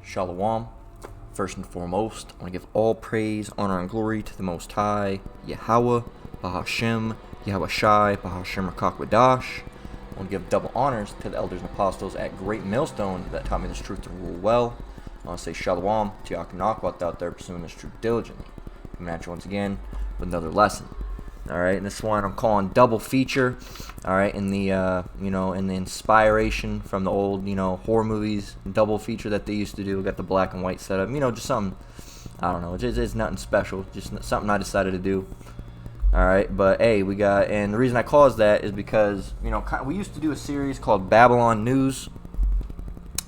Shalom. First and foremost, I want to give all praise, honor, and glory to the Most High, Yahweh, Bahashem, Yahweh Shai, Bahashem Rakakwadash. I want to give double honors to the elders and apostles at Great Millstone that taught me this truth to rule well. I want to say Shalom to Yaakov Nakwat out there pursuing this truth diligently. Coming at you once again with another lesson. Alright, and this one I'm calling double feature. Alright, in the in the inspiration from the old, horror movies, double feature that they used to do. We got the black and white setup, just something, I don't know, it's nothing special, just something I decided to do. Alright, but hey, and the reason I caused that is because, we used to do a series called Babylon News,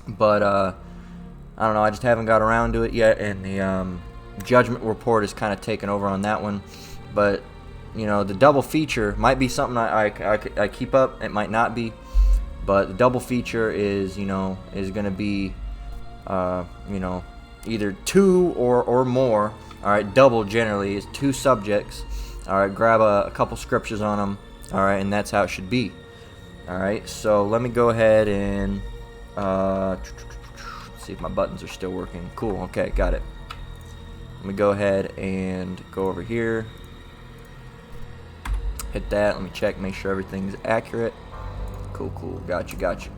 but I don't know, I just haven't got around to it yet, and the Judgment Report is kind of taken over on that one, but the double feature might be something I keep up. It might not be, but the double feature is going to be either two or more. All right, double generally is two subjects. All right, grab a couple scriptures on them. All right, and that's how it should be. All right, so let me go ahead and see if my buttons are still working. Cool. Okay, got it. Let me go ahead and go over here. Hit that. Let me check, make sure everything's accurate. Cool. Got you.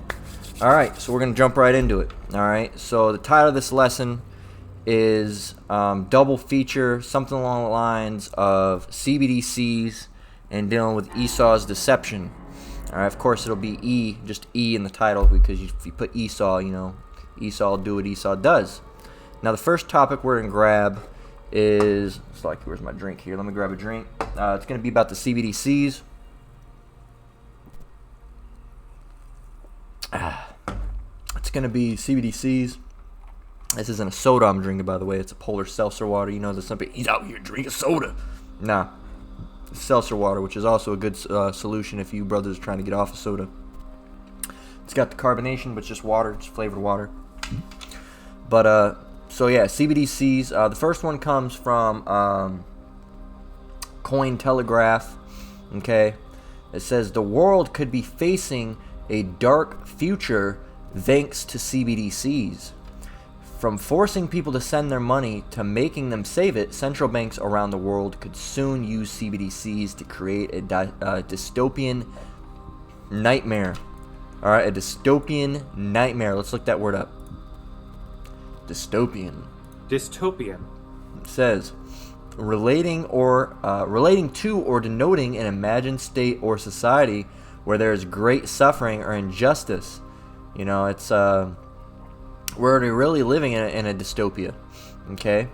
Alright, so we're going to jump right into it. Alright, so the title of this lesson is double feature, something along the lines of CBDCs and dealing with Esau's deception. Alright, of course it'll be just E in the title, because if you put Esau, Esau will do what Esau does. Now the first topic we're going to grab is, it's like, where's my drink here? Let me grab a drink. It's going to be about the CBDCs. It's going to be CBDCs. This isn't a soda I'm drinking, by the way. It's a polar seltzer water. There's somebody, he's out here drinking soda. Nah. It's seltzer water, which is also a good solution if you brothers are trying to get off of soda. It's got the carbonation, but it's just water. It's flavored water. But, so yeah, CBDCs. The first one comes from Cointelegraph. Okay, it says the world could be facing a dark future thanks to CBDCs. From forcing people to send their money to making them save it, central banks around the world could soon use CBDCs to create a dystopian nightmare. All right, a dystopian nightmare. Let's look that word up. Dystopian. It says relating to or denoting an imagined state or society where there is great suffering or injustice. It's we're already really living in a dystopia. Okay,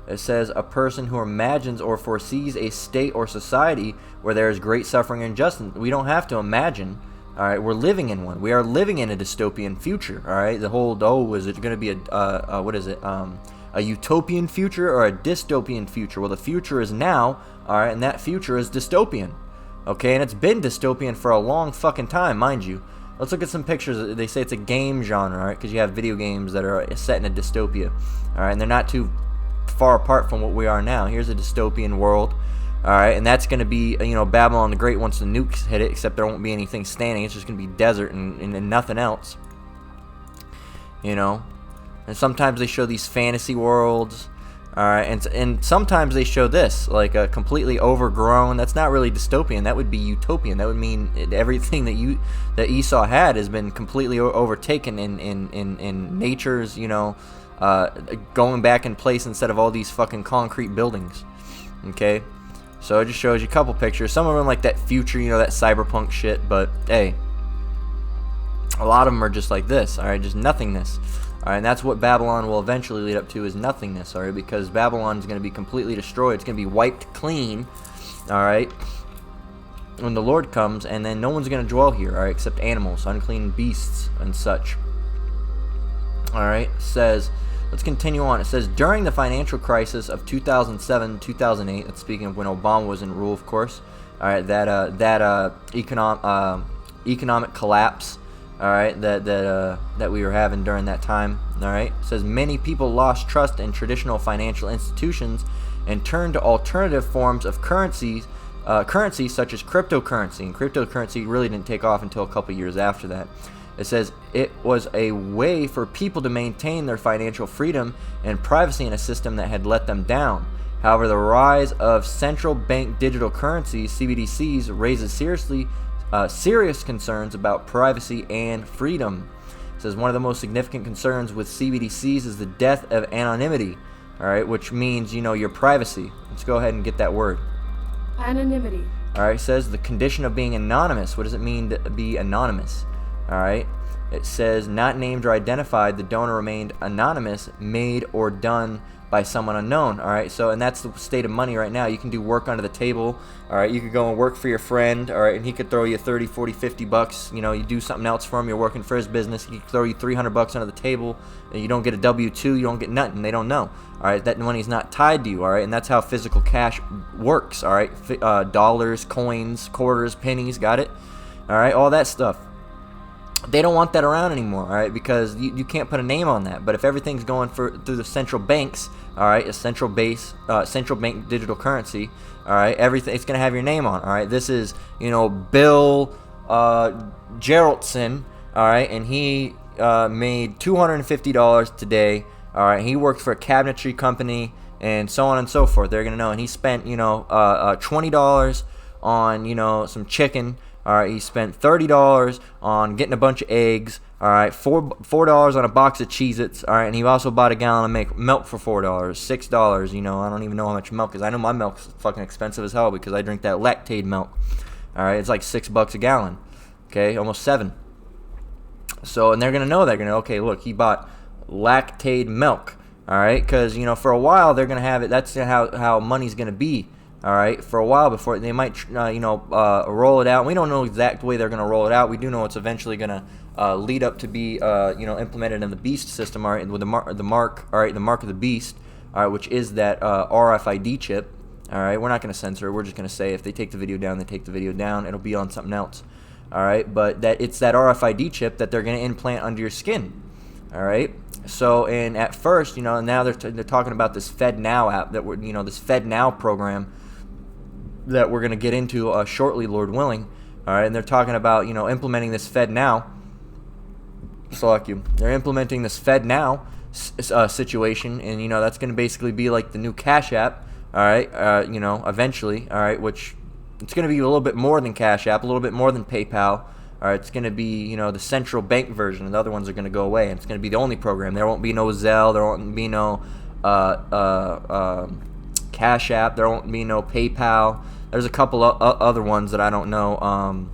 it says a person who imagines or foresees a state or society where there is great suffering and injustice. We don't have to imagine. All right, we're living in one. We are living in a dystopian future. All right, the whole is it going to be a utopian future or a dystopian future? Well, the future is now. All right, and that future is dystopian. Okay, and it's been dystopian for a long fucking time, mind you. Let's look at some pictures. They say it's a game genre, all right, because you have video games that are set in a dystopia. All right, and they're not too far apart from what we are now. Here's a dystopian world. All right, and that's going to be, Babylon the Great once the nukes hit it, except there won't be anything standing. It's just going to be desert and nothing else. And sometimes they show these fantasy worlds. All right, and sometimes they show this, like a completely overgrown. That's not really dystopian. That would be utopian. That would mean everything that Esau had has been completely overtaken in nature's, going back in place instead of all these fucking concrete buildings. Okay. So it just shows you a couple pictures. Some of them like that future, that cyberpunk shit. But hey, a lot of them are just like this. All right, just nothingness. All right, and that's what Babylon will eventually lead up to, is nothingness. All right, because Babylon is going to be completely destroyed. It's going to be wiped clean. All right, when the Lord comes, and then no one's going to dwell here. All right, except animals, unclean beasts, and such. All right, says. Let's continue on. It says, during the financial crisis of 2007-2008, that's speaking of when Obama was in rule, of course, all right, that economic collapse, all right, that we were having during that time, all right, it says many people lost trust in traditional financial institutions and turned to alternative forms of currency such as cryptocurrency, and cryptocurrency really didn't take off until a couple years after that. It says it was a way for people to maintain their financial freedom and privacy in a system that had let them down. However, the rise of central bank digital currencies, CBDCs, raises serious concerns about privacy and freedom. It says one of the most significant concerns with CBDCs is the death of anonymity, all right, which means, your privacy. Let's go ahead and get that word. Anonymity. All right, it says the condition of being anonymous. What does it mean to be anonymous? All right, it says not named or identified, the donor remained anonymous, made or done by someone unknown. All right, so, and that's the state of money right now. You can do work under the table. All right, you could go and work for your friend. All right, and he could throw you 30, 40, 50 bucks. You do something else for him. You're working for his business. He could throw you 300 bucks under the table, and you don't get a W-2. You don't get nothing. They don't know. All right, that money's not tied to you. All right, and that's how physical cash works. All right, dollars, coins, quarters, pennies. Got it? All right, all that stuff. They don't want that around anymore, all right, because you can't put a name on that. But if everything's going through the central banks, all right, a central bank digital currency, all right, everything, it's going to have your name on, all right. This is, Bill Geraldson, all right, and he made $250 today, all right. He worked for a cabinetry company and so on and so forth. They're going to know, and he spent, $20 on, some chicken. All right, he spent $30 on getting a bunch of eggs. All right, $4 on a box of Cheez-Its. All right, and he also bought a gallon of milk for $4, $6. I don't even know how much milk is. I know my milk's fucking expensive as hell because I drink that Lactaid milk. All right, it's like $6 a gallon. Okay, almost $7. So, and they're gonna know. Okay, look, he bought Lactaid milk. All right, because for a while they're gonna have it. That's how money's gonna be. All right, for a while before they might, roll it out. We don't know the exact way they're going to roll it out. We do know it's eventually going to lead up to be, implemented in the Beast system, all right, with the mark, all right, the mark of the Beast, all right, which is that RFID chip. All right, we're not going to censor it. We're just going to say if they take the video down, they take the video down. It'll be on something else. All right, but it's that RFID chip that they're going to implant under your skin. All right. So, and at first, now they're talking about this FedNow app that this FedNow program that we're going to get into shortly, Lord willing. All right, and they're talking about, implementing this FedNow. They're implementing this FedNow situation, and, that's going to basically be like the new Cash App, all right, eventually, all right, which it's going to be a little bit more than Cash App, a little bit more than PayPal. All right, it's going to be, the central bank version, and the other ones are going to go away, and it's going to be the only program. There won't be no Zelle, there won't be no Cash App, there won't be no PayPal. There's a couple other ones that I don't know.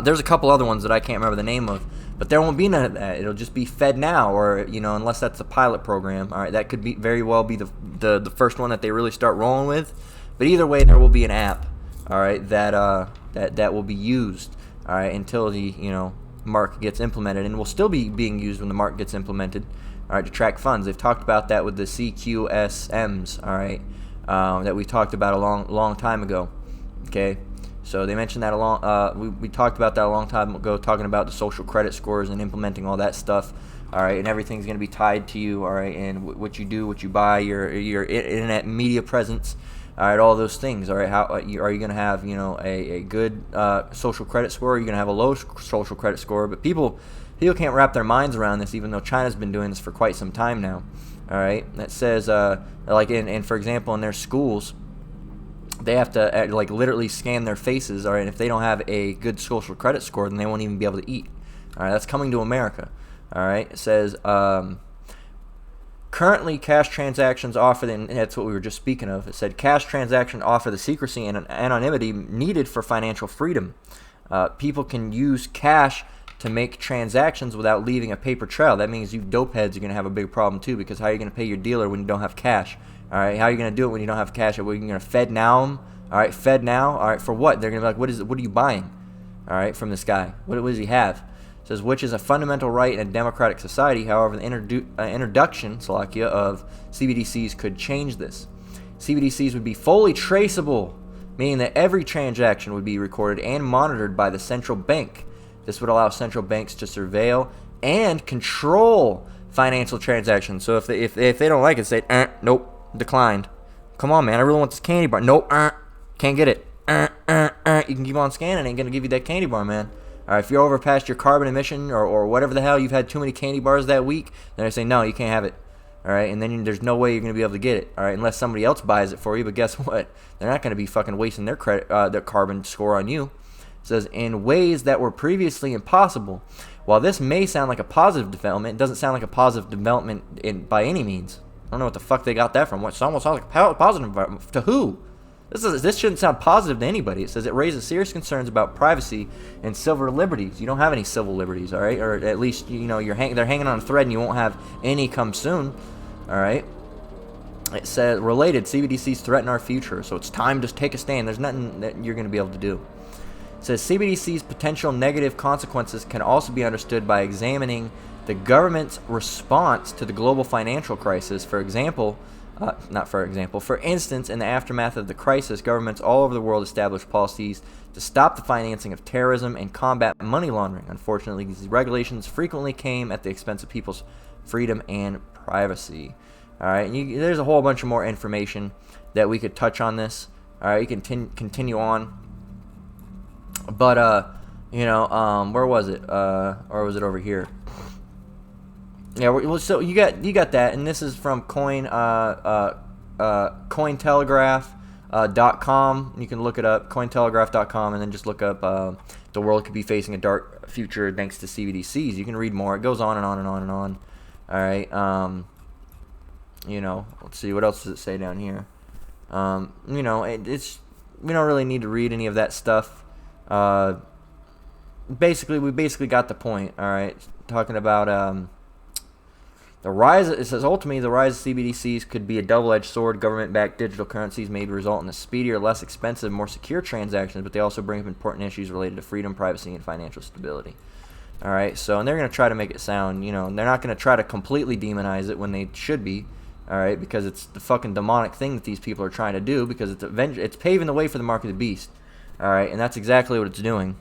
There's a couple other ones that I can't remember the name of, but there won't be none of that. It'll just be FedNow, or unless that's a pilot program. All right, that could be very well be the first one that they really start rolling with. But either way, there will be an app, all right, that will be used, all right, until the mark gets implemented, and will still be being used when the mark gets implemented, all right, to track funds. They've talked about that with the CQSMs, all right. That we talked about a long time ago. Okay, so they mentioned that we talked about that a long time ago, talking about the social credit scores and implementing all that stuff. All right, and everything's going to be tied to you. All right, and what you do, what you buy, your internet media presence. All right, all those things. All right, how are you going to have a good social credit score? Or are you going to have a low social credit score? But people can't wrap their minds around this, even though China's been doing this for quite some time now. All right, that says for example, in their schools, they have to literally scan their faces. All right, and if they don't have a good social credit score, then they won't even be able to eat. All right, that's coming to America. All right, it says currently cash transactions offer, and that's what we were just speaking of. It said cash transactions offer the secrecy and anonymity needed for financial freedom. People can use cash to make transactions without leaving a paper trail. That means you dope heads are going to have a big problem too, because how are you going to pay your dealer when you don't have cash? All right, how are you going to do it when you don't have cash? Are you going to FedNow them? All right, FedNow. All right, for what? They're going to be like, what are you buying? All right, from this guy. What does he have? It says, which is a fundamental right in a democratic society. However, the introduction, of CBDCs could change this. CBDCs would be fully traceable, meaning that every transaction would be recorded and monitored by the central bank. This would allow central banks to surveil and control financial transactions. So if they don't like it, say, nope, declined. Come on, man, I really want this candy bar. Nope, can't get it. You can keep on scanning, ain't gonna give you that candy bar, man. All right, if you're over past your carbon emission or whatever the hell, you've had too many candy bars that week, then I say, no, you can't have it. All right, and then there's no way you're going to be able to get it. All right, unless somebody else buys it for you. But guess what? They're not going to be fucking wasting their carbon score on you. It says, in ways that were previously impossible. While this may sound like a positive development, it doesn't sound like a positive development by any means. I don't know what the fuck they got that from. It almost sounds like a positive development. To who? This shouldn't sound positive to anybody. It says it raises serious concerns about privacy and civil liberties. You don't have any civil liberties, all right? Or at least, they're hanging on a thread and you won't have any come soon, all right? It says, related, CBDCs threaten our future, so it's time to take a stand. There's nothing that you're going to be able to do. It says CBDC's potential negative consequences can also be understood by examining the government's response to the global financial crisis. For instance, in the aftermath of the crisis, governments all over the world established policies to stop the financing of terrorism and combat money laundering. Unfortunately, these regulations frequently came at the expense of people's freedom and privacy. All right, and there's a whole bunch of more information that we could touch on this. All right, you can continue on. But, where was it? Or was it over here? Yeah, well, so you got that, and this is from Cointelegraph.com. You can look it up, Cointelegraph.com, and then just look up the world could be facing a dark future thanks to CBDCs. You can read more. It goes on and on and on and on. All right. Let's see, what else does it say down here? It's we don't really need to read any of that stuff. We basically got the point. All right, talking about the rise. It says ultimately the rise of CBDCs could be a double-edged sword. Government-backed digital currencies may result in a speedier, less expensive, more secure transactions, but they also bring up important issues related to freedom, privacy, and financial stability. All right, and they're going to try to make it sound, they're not going to try to completely demonize it when they should be. All right, because it's the fucking demonic thing that these people are trying to do, because it's paving the way for the mark of the beast. All right, and that's exactly what it's doing.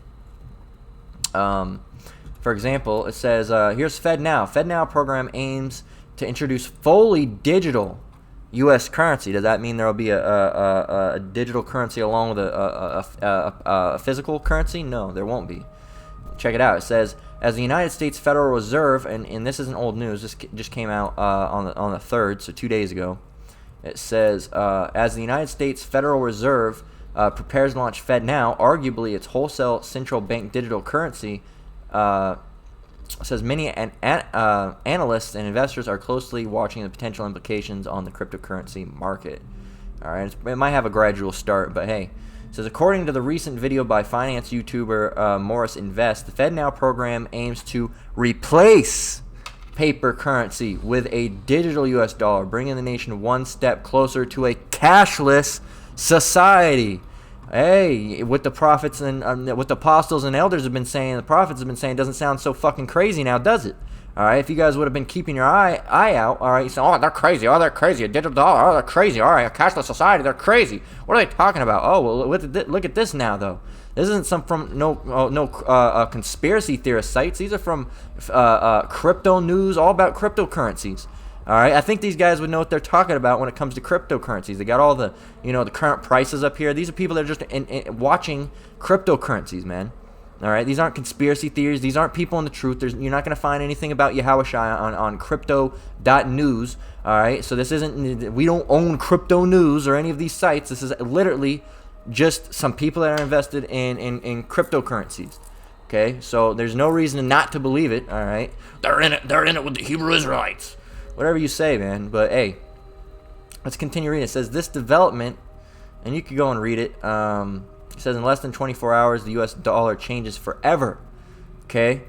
For example, it says, here's FedNow. FedNow program aims to introduce fully digital U.S. currency. Does that mean there will be a digital currency along with a physical currency? No, there won't be. Check it out. It says, as the United States Federal Reserve, and this isn't old news, this just came out on the 3rd, so 2 days ago. It says, as the United States Federal Reserve prepares to launch FedNow, arguably its wholesale central bank digital currency, says many analysts and investors are closely watching the potential implications on the cryptocurrency market. All right, it might have a gradual start, but hey. It says, according to the recent video by finance YouTuber Morris Invest, the FedNow program aims to replace paper currency with a digital U.S. dollar, bringing the nation one step closer to a cashless society. Hey, what the prophets and what the apostles and elders have been saying, the prophets have been saying, doesn't sound so fucking crazy now, does it? All right, if you guys would have been keeping your eye out, all right, you say, oh, they're crazy, a digital dollar, oh, they're crazy, all right, a cashless society, they're crazy. What are they talking about? Oh, well, look at this now, though. This isn't no conspiracy theorist sites. These are from crypto news, all about cryptocurrencies. All right, I think these guys would know what they're talking about when it comes to cryptocurrencies. They got all the, the current prices up here. These are people that are just watching cryptocurrencies, man. All right, these aren't conspiracy theories. These aren't people in the truth. You're not going to find anything about Yahushua on crypto.news. All right, so this isn't, we don't own crypto news or any of these sites. This is literally just some people that are invested in cryptocurrencies. Okay, so there's no reason not to believe it. All right, they're in it with the Hebrew Israelites. Whatever you say, man. But hey, let's continue reading. It says this development, and you can go and read it. It says in less than 24 hours, the U.S. dollar changes forever. Okay,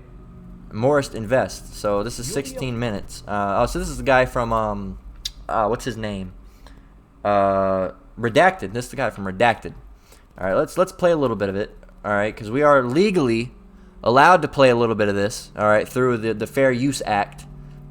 Morris Invest. So this is 16 minutes. So this is the guy from what's his name? Redacted. This is the guy from Redacted. All right, let's play a little bit of it. All right, because we are legally allowed to play a little bit of this. All right, through the Fair Use Act.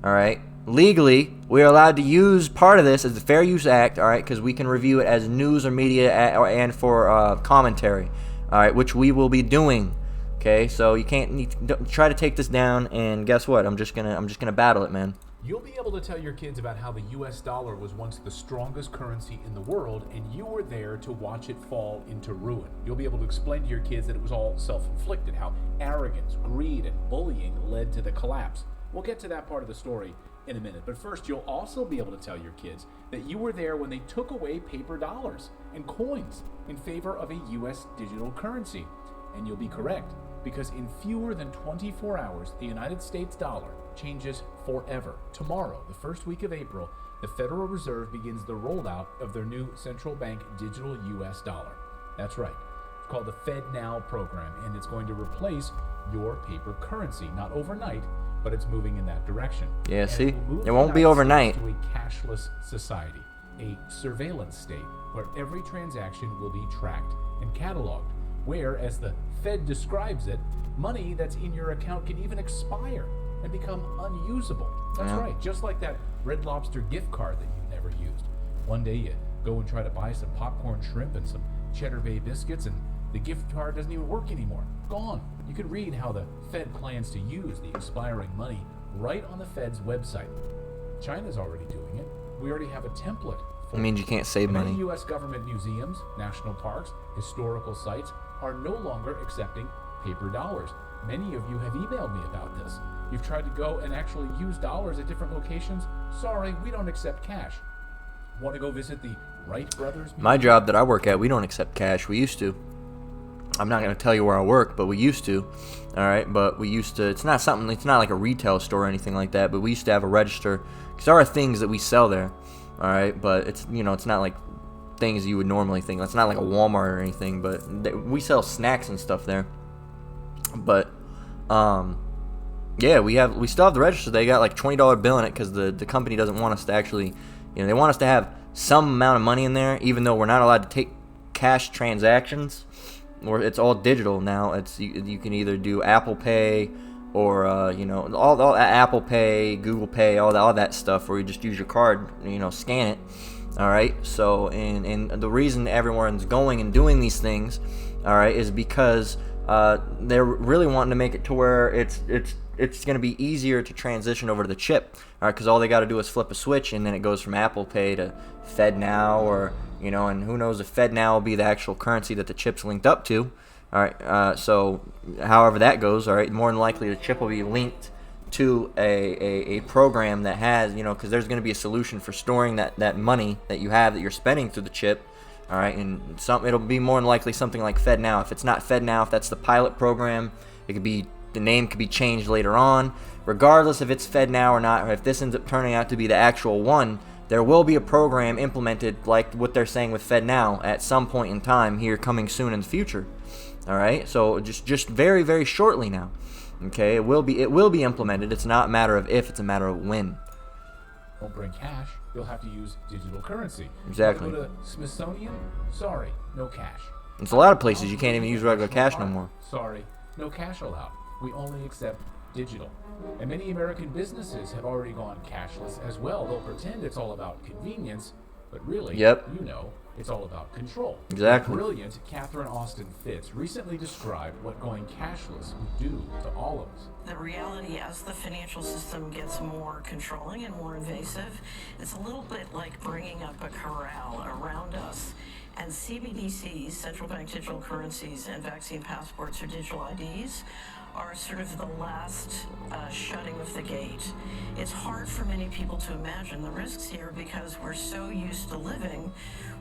All right. Legally, we are allowed to use part of this as the Fair Use Act, all right, because we can review it as news or media and for commentary, all right, which we will be doing. Okay, so you can't try to take this down, and guess what? I'm just gonna battle it, man. You'll be able to tell your kids about how the US dollar was once the strongest currency in the world, and you were there to watch it fall into ruin. You'll be able to explain to your kids that it was all self-inflicted, how arrogance, greed, and bullying led to the collapse. We'll get to that part of the story in a minute, but first you'll also be able to tell your kids that you were there when they took away paper dollars and coins in favor of a US digital currency. And you'll be correct, because in fewer than 24 hours, the United States dollar changes forever. Tomorrow, the first week of April, the Federal Reserve begins the rollout of their new central bank digital US dollar. That's right. It's called the FedNow program, and it's going to replace your paper currency. Not overnight, but it's moving in that direction. Yeah, And see? will move It won't the be United overnight. States to a cashless society, a surveillance state where every transaction will be tracked and cataloged, where, as the Fed describes it, money that's in your account can even expire and become unusable. That's Yeah. right, just like that Red Lobster gift card that you never used. One day you go and try to buy some popcorn shrimp and some Cheddar Bay biscuits, and the gift card doesn't even work anymore. Gone. You can read how the Fed plans to use the expiring money right on the Fed's website. China's already doing it. We already have a template for It means you can't save Many money. U.S. government museums, national parks, historical sites are no longer accepting paper dollars. Many of you have emailed me about this. You've tried to go and actually use dollars at different locations. Sorry, we don't accept cash. Want to go visit the Wright Brothers Museum? My job that I work at, we don't accept cash. We used to. I'm not going to tell you where I work, but we used to. All right, but we used to. It's not like a retail store or anything like that, but we used to have a register, because there are things that we sell there. All right, but it's not like things you would normally think. It's not like a Walmart or anything, but we sell snacks and stuff there. But yeah, we still have the register. They got like $20 bill in it, because the company doesn't want us to actually, they want us to have some amount of money in there, even though we're not allowed to take cash transactions, or it's all digital now. It's you can either do Apple Pay or all Apple Pay, Google Pay, all that stuff, where you just use your card, scan it. All right. So and the reason everyone's going and doing these things, all right, is because they're really wanting to make it to where it's going to be easier to transition over to the chip, all right, because all they got to do is flip a switch, and then it goes from Apple Pay to FedNow, or and who knows if FedNow will be the actual currency that the chip's linked up to. All right, so however that goes, all right, more than likely the chip will be linked to a program that has, because there's going to be a solution for storing that money that you have that you're spending through the chip. All right, and it'll be more than likely something like FedNow. If it's not FedNow, if that's the pilot program, the name could be changed later on. Regardless if it's FedNow or not, or if this ends up turning out to be the actual one, there will be a program implemented like what they're saying with FedNow at some point in time here, coming soon in the future. All right, so just very, very shortly now. Okay, it will be implemented. It's not a matter of if, it's a matter of when. Won't bring cash. You'll have to use digital currency. Exactly. Go to Smithsonian? Sorry, no cash. It's a lot of places you can't even use regular cash no more. Sorry, no cash allowed. We only accept digital. And many American businesses have already gone cashless as well. They'll pretend it's all about convenience, but really, it's all about control. Exactly. The brilliant Catherine Austin Fitts recently described what going cashless would do to all of us. The reality, as the financial system gets more controlling and more invasive, it's a little bit like bringing up a corral around us. And CBDCs, central bank digital currencies, and vaccine passports or digital IDs are sort of the last shutting of the gate. It's hard for many people to imagine the risks here, because we're so used to living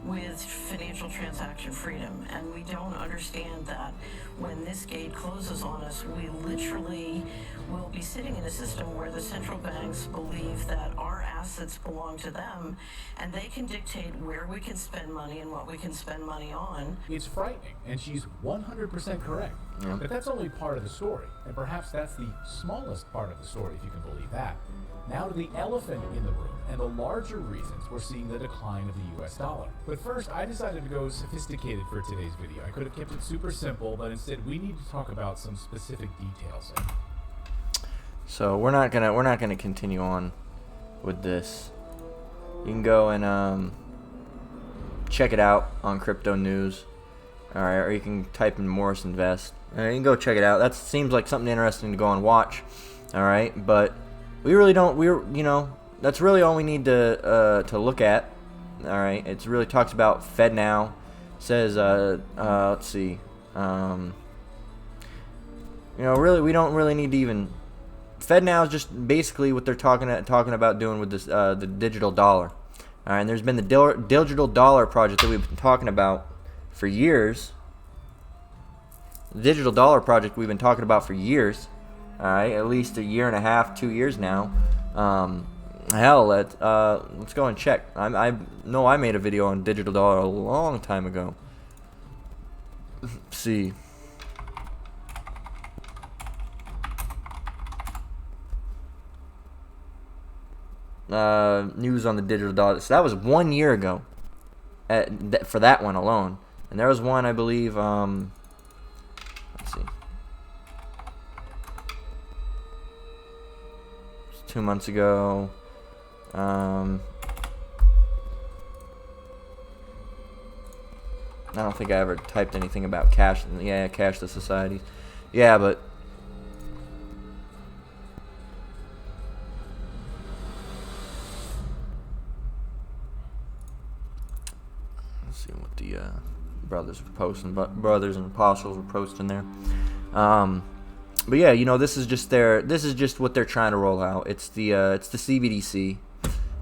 with financial transaction freedom, and we don't understand that when this gate closes on us, we literally will be sitting in a system where the central banks believe that our assets belong to them, and they can dictate where we can spend money and what we can spend money on. It's frightening, and she's 100% correct. But that's only part of the story, and perhaps that's the smallest part of the story, if you can believe that. Now to the elephant in the room, and the larger reasons we're seeing the decline of the US dollar. But first, I decided to go sophisticated for today's video. I could have kept it super simple, but instead we need to talk about some specific details. So we're not gonna continue on with this. You can go and check it out on Crypto News, all right, or you can type in Morris Invest. You can go check it out. That seems like something interesting to go and watch, all right. But we really don't. That's really all we need to look at. All right, it really talks about FedNow. Says, let's see. Really, we don't really need to even. FedNow is just basically what they're talking about doing with this the digital dollar. All right, and there's been the digital dollar project that we've been talking about for years. The digital dollar project we've been talking about for years. All right, at least a year and a half, 2 years now. Hell, let's go and check. I know I made a video on digital dollar a long time ago. Let's see. News on the digital dollar. So that was 1 year ago. For that one alone, and there was one, I believe. Let's see. 2 months ago. I don't think I ever typed anything about cash. Yeah, cashless societies. Yeah, but let's see what the brothers were posting. Brothers and apostles were posting there. But yeah, this is just what they're trying to roll out. It's the CBDC.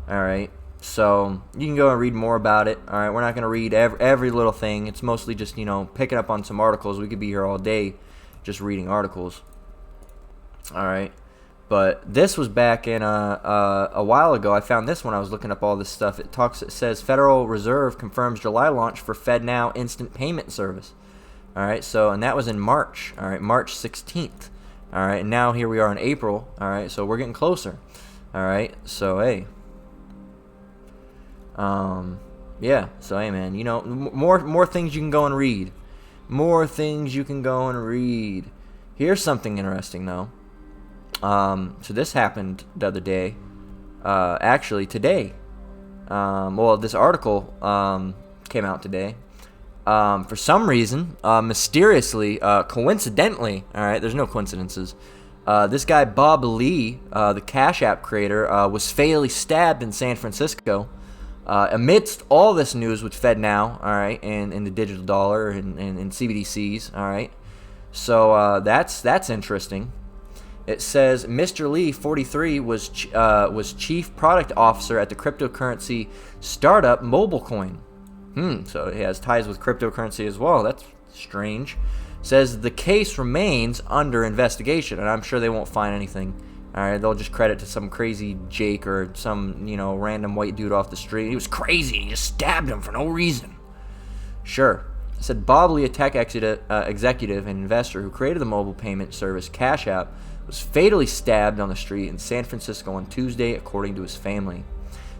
All right. So you can go and read more about it. All right, we're not going to read every little thing. It's mostly just picking up on some articles. We could be here all day just reading articles. All right, but this was back in a while ago. I found this when I was looking up all this stuff. It says Federal Reserve confirms July launch for FedNow instant payment service. All right, and that was in March. All right, March 16th. All right, and now here we are in April. All right, so we're getting closer. All right, so hey. Yeah, so hey man, more things you can go and read. More things you can go and read. Here's something interesting though. So this happened the other day. Actually today. This article came out today. For some reason, mysteriously, coincidentally, all right, there's no coincidences. This guy Bob Lee, the Cash App creator, was fatally stabbed in San Francisco. Amidst all this news with FedNow, all right, and the digital dollar and CBDCs, all right. So that's interesting. It says Mr. Lee, 43, was chief product officer at the cryptocurrency startup MobileCoin. So he has ties with cryptocurrency as well. That's strange. Says the case remains under investigation, and I'm sure they won't find anything. All right, they'll just credit to some crazy Jake or some, random white dude off the street. He was crazy. He just stabbed him for no reason. Sure. It said Bob Lee, a tech executive and investor who created the mobile payment service Cash App, was fatally stabbed on the street in San Francisco on Tuesday, according to his family.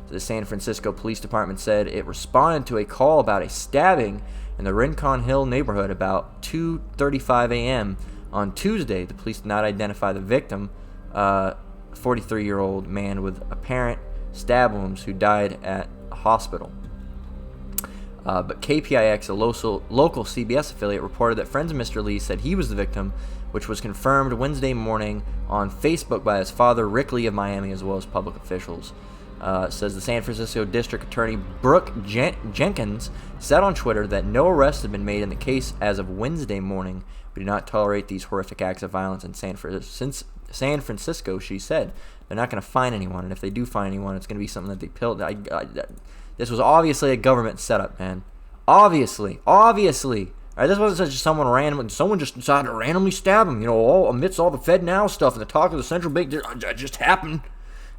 The San Francisco Police Department said it responded to a call about a stabbing in the Rincon Hill neighborhood about 2:35 a.m. on Tuesday. The police did not identify the victim, 43-year-old man with apparent stab wounds who died at a hospital. But KPIX, a local CBS affiliate, reported that friends of Mr. Lee said he was the victim, which was confirmed Wednesday morning on Facebook by his father, Rick Lee of Miami, as well as public officials. It says the San Francisco District Attorney Brooke Jenkins said on Twitter that no arrests had been made in the case as of Wednesday morning. We do not tolerate these horrific acts of violence in San Francisco, she said. They're not going to find anyone, and if they do find anyone, it's going to be something that they pilled. This was obviously a government setup, man. Obviously. All right, this wasn't just someone just decided to randomly stab him, all amidst all the FedNow stuff and the talk of the central bank. That just happened,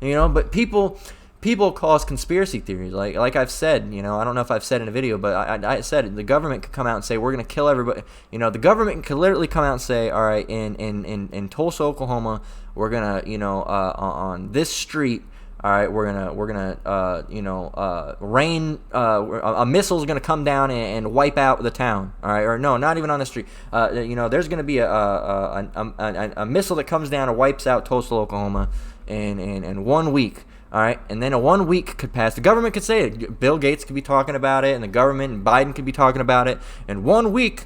but people cause conspiracy theories. Like I've said, I don't know if I've said in a video, but I said it. The government could come out and say, we're going to kill everybody. The government could literally come out and say, all right, in Tulsa, Oklahoma, we're going to, on this street, all right, we're gonna rain. A missile's gonna come down and wipe out the town. All right, or no, not even on the street. There's gonna be a missile that comes down and wipes out Tulsa, Oklahoma, in 1 week. All right, and then a 1 week could pass. The government could say it. Bill Gates could be talking about it, and the government and Biden could be talking about it. In 1 week,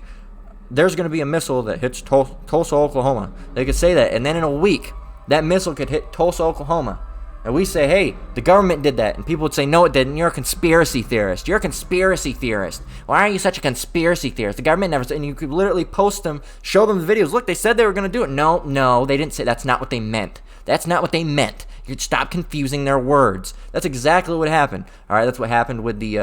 there's gonna be a missile that hits Tulsa, Oklahoma. They could say that, and then in a week, that missile could hit Tulsa, Oklahoma. And we say, hey, the government did that. And people would say, no, it didn't. You're a conspiracy theorist. You're a conspiracy theorist. Why are you such a conspiracy theorist? The government never said. And you could literally post them, show them the videos. Look, they said they were going to do it. No, they didn't say. That's not what they meant. That's not what they meant. You'd stop confusing their words. That's exactly what happened. All right, that's what happened with the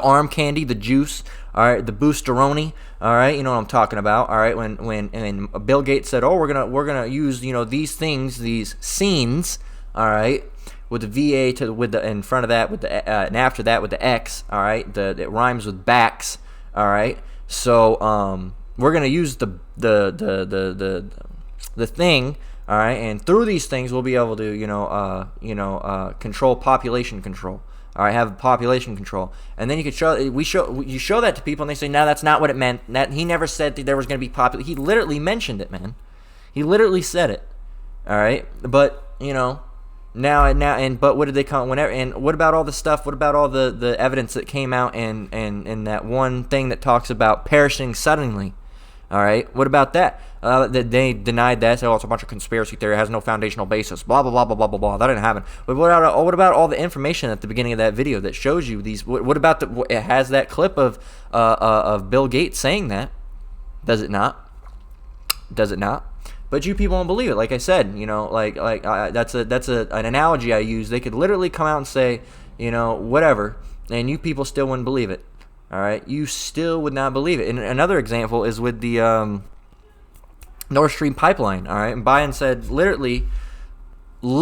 arm candy, the juice, all right, the boosteroni, all right, you know what I'm talking about, all right, when Bill Gates said, oh, we're gonna use, you know, these things, these scenes, all right, with the VA with the in front of that with the and after that with the X, all right, it rhymes with backs, all right, so we're gonna use the thing, all right, and through these things we'll be able to control population control. All right, have population control, and then you show that to people, and they say, no, that's not what it meant. That he never said that there was going to be population. He literally mentioned it, man. He literally said it. All right, but you know, but what did they come? Whenever and what about all the stuff? What about all the evidence that came out and that one thing that talks about perishing suddenly? All right, what about that? That they denied that. Said, oh, it's a bunch of conspiracy theory. It has no foundational basis. Blah blah blah blah blah blah blah. That didn't happen. But what about all the information at the beginning of that video that shows you these? What about it has that clip of Bill Gates saying that? Does it not? Does it not? But you people don't believe it. Like I said, you know, that's an analogy I use. They could literally come out and say, you know, whatever, and you people still wouldn't believe it. All right, you still would not believe it. And another example is with the Nord Stream pipeline. All right, and Biden said literally, we're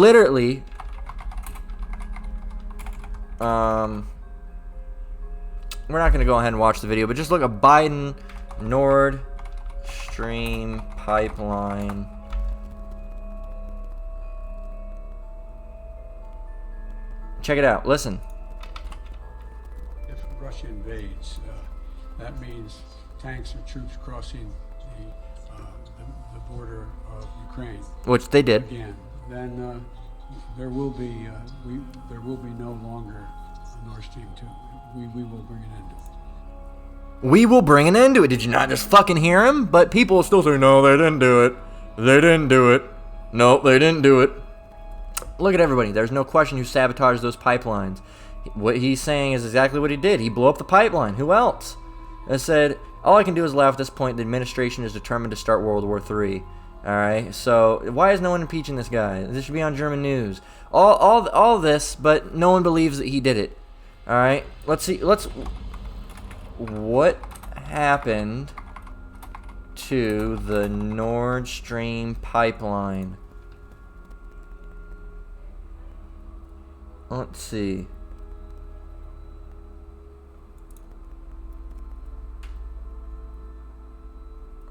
not going to go ahead and watch the video, but just look at Biden Nord Stream pipeline. Check it out. Listen. Russia invades, that means tanks or troops crossing the border of Ukraine, which they did. Again, then there will be no longer a Nord Stream 2. We will bring an end to it. We will bring an end to it. Did you not just fucking hear him? But people still say, no, they didn't do it. They didn't do it. No, they didn't do it. Look at everybody. There's no question who sabotaged those pipelines. What he's saying is exactly what he did. He blew up the pipeline. Who else? I said, all I can do is laugh at this point. The administration is determined to start World War III. All right. So why is no one impeaching this guy? This should be on German news. All this, but no one believes that he did it. All right. Let's see. What happened to the Nord Stream pipeline? Let's see.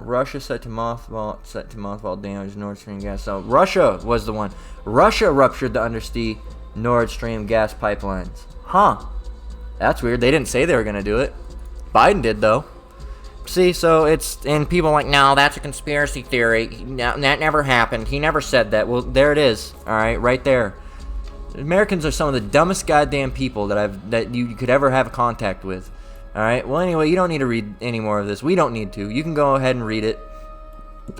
Russia set to mothball damage Nord Stream gas. So Russia was the one. Russia ruptured the undersea Nord Stream gas pipelines. Huh. That's weird. They didn't say they were going to do it. Biden did, though. See, so and people are like, no, that's a conspiracy theory. That never happened. He never said that. Well, there it is. All right, right there. Americans are some of the dumbest goddamn people that you could ever have contact with. All right. Well, anyway, you don't need to read any more of this. We don't need to. You can go ahead and read it.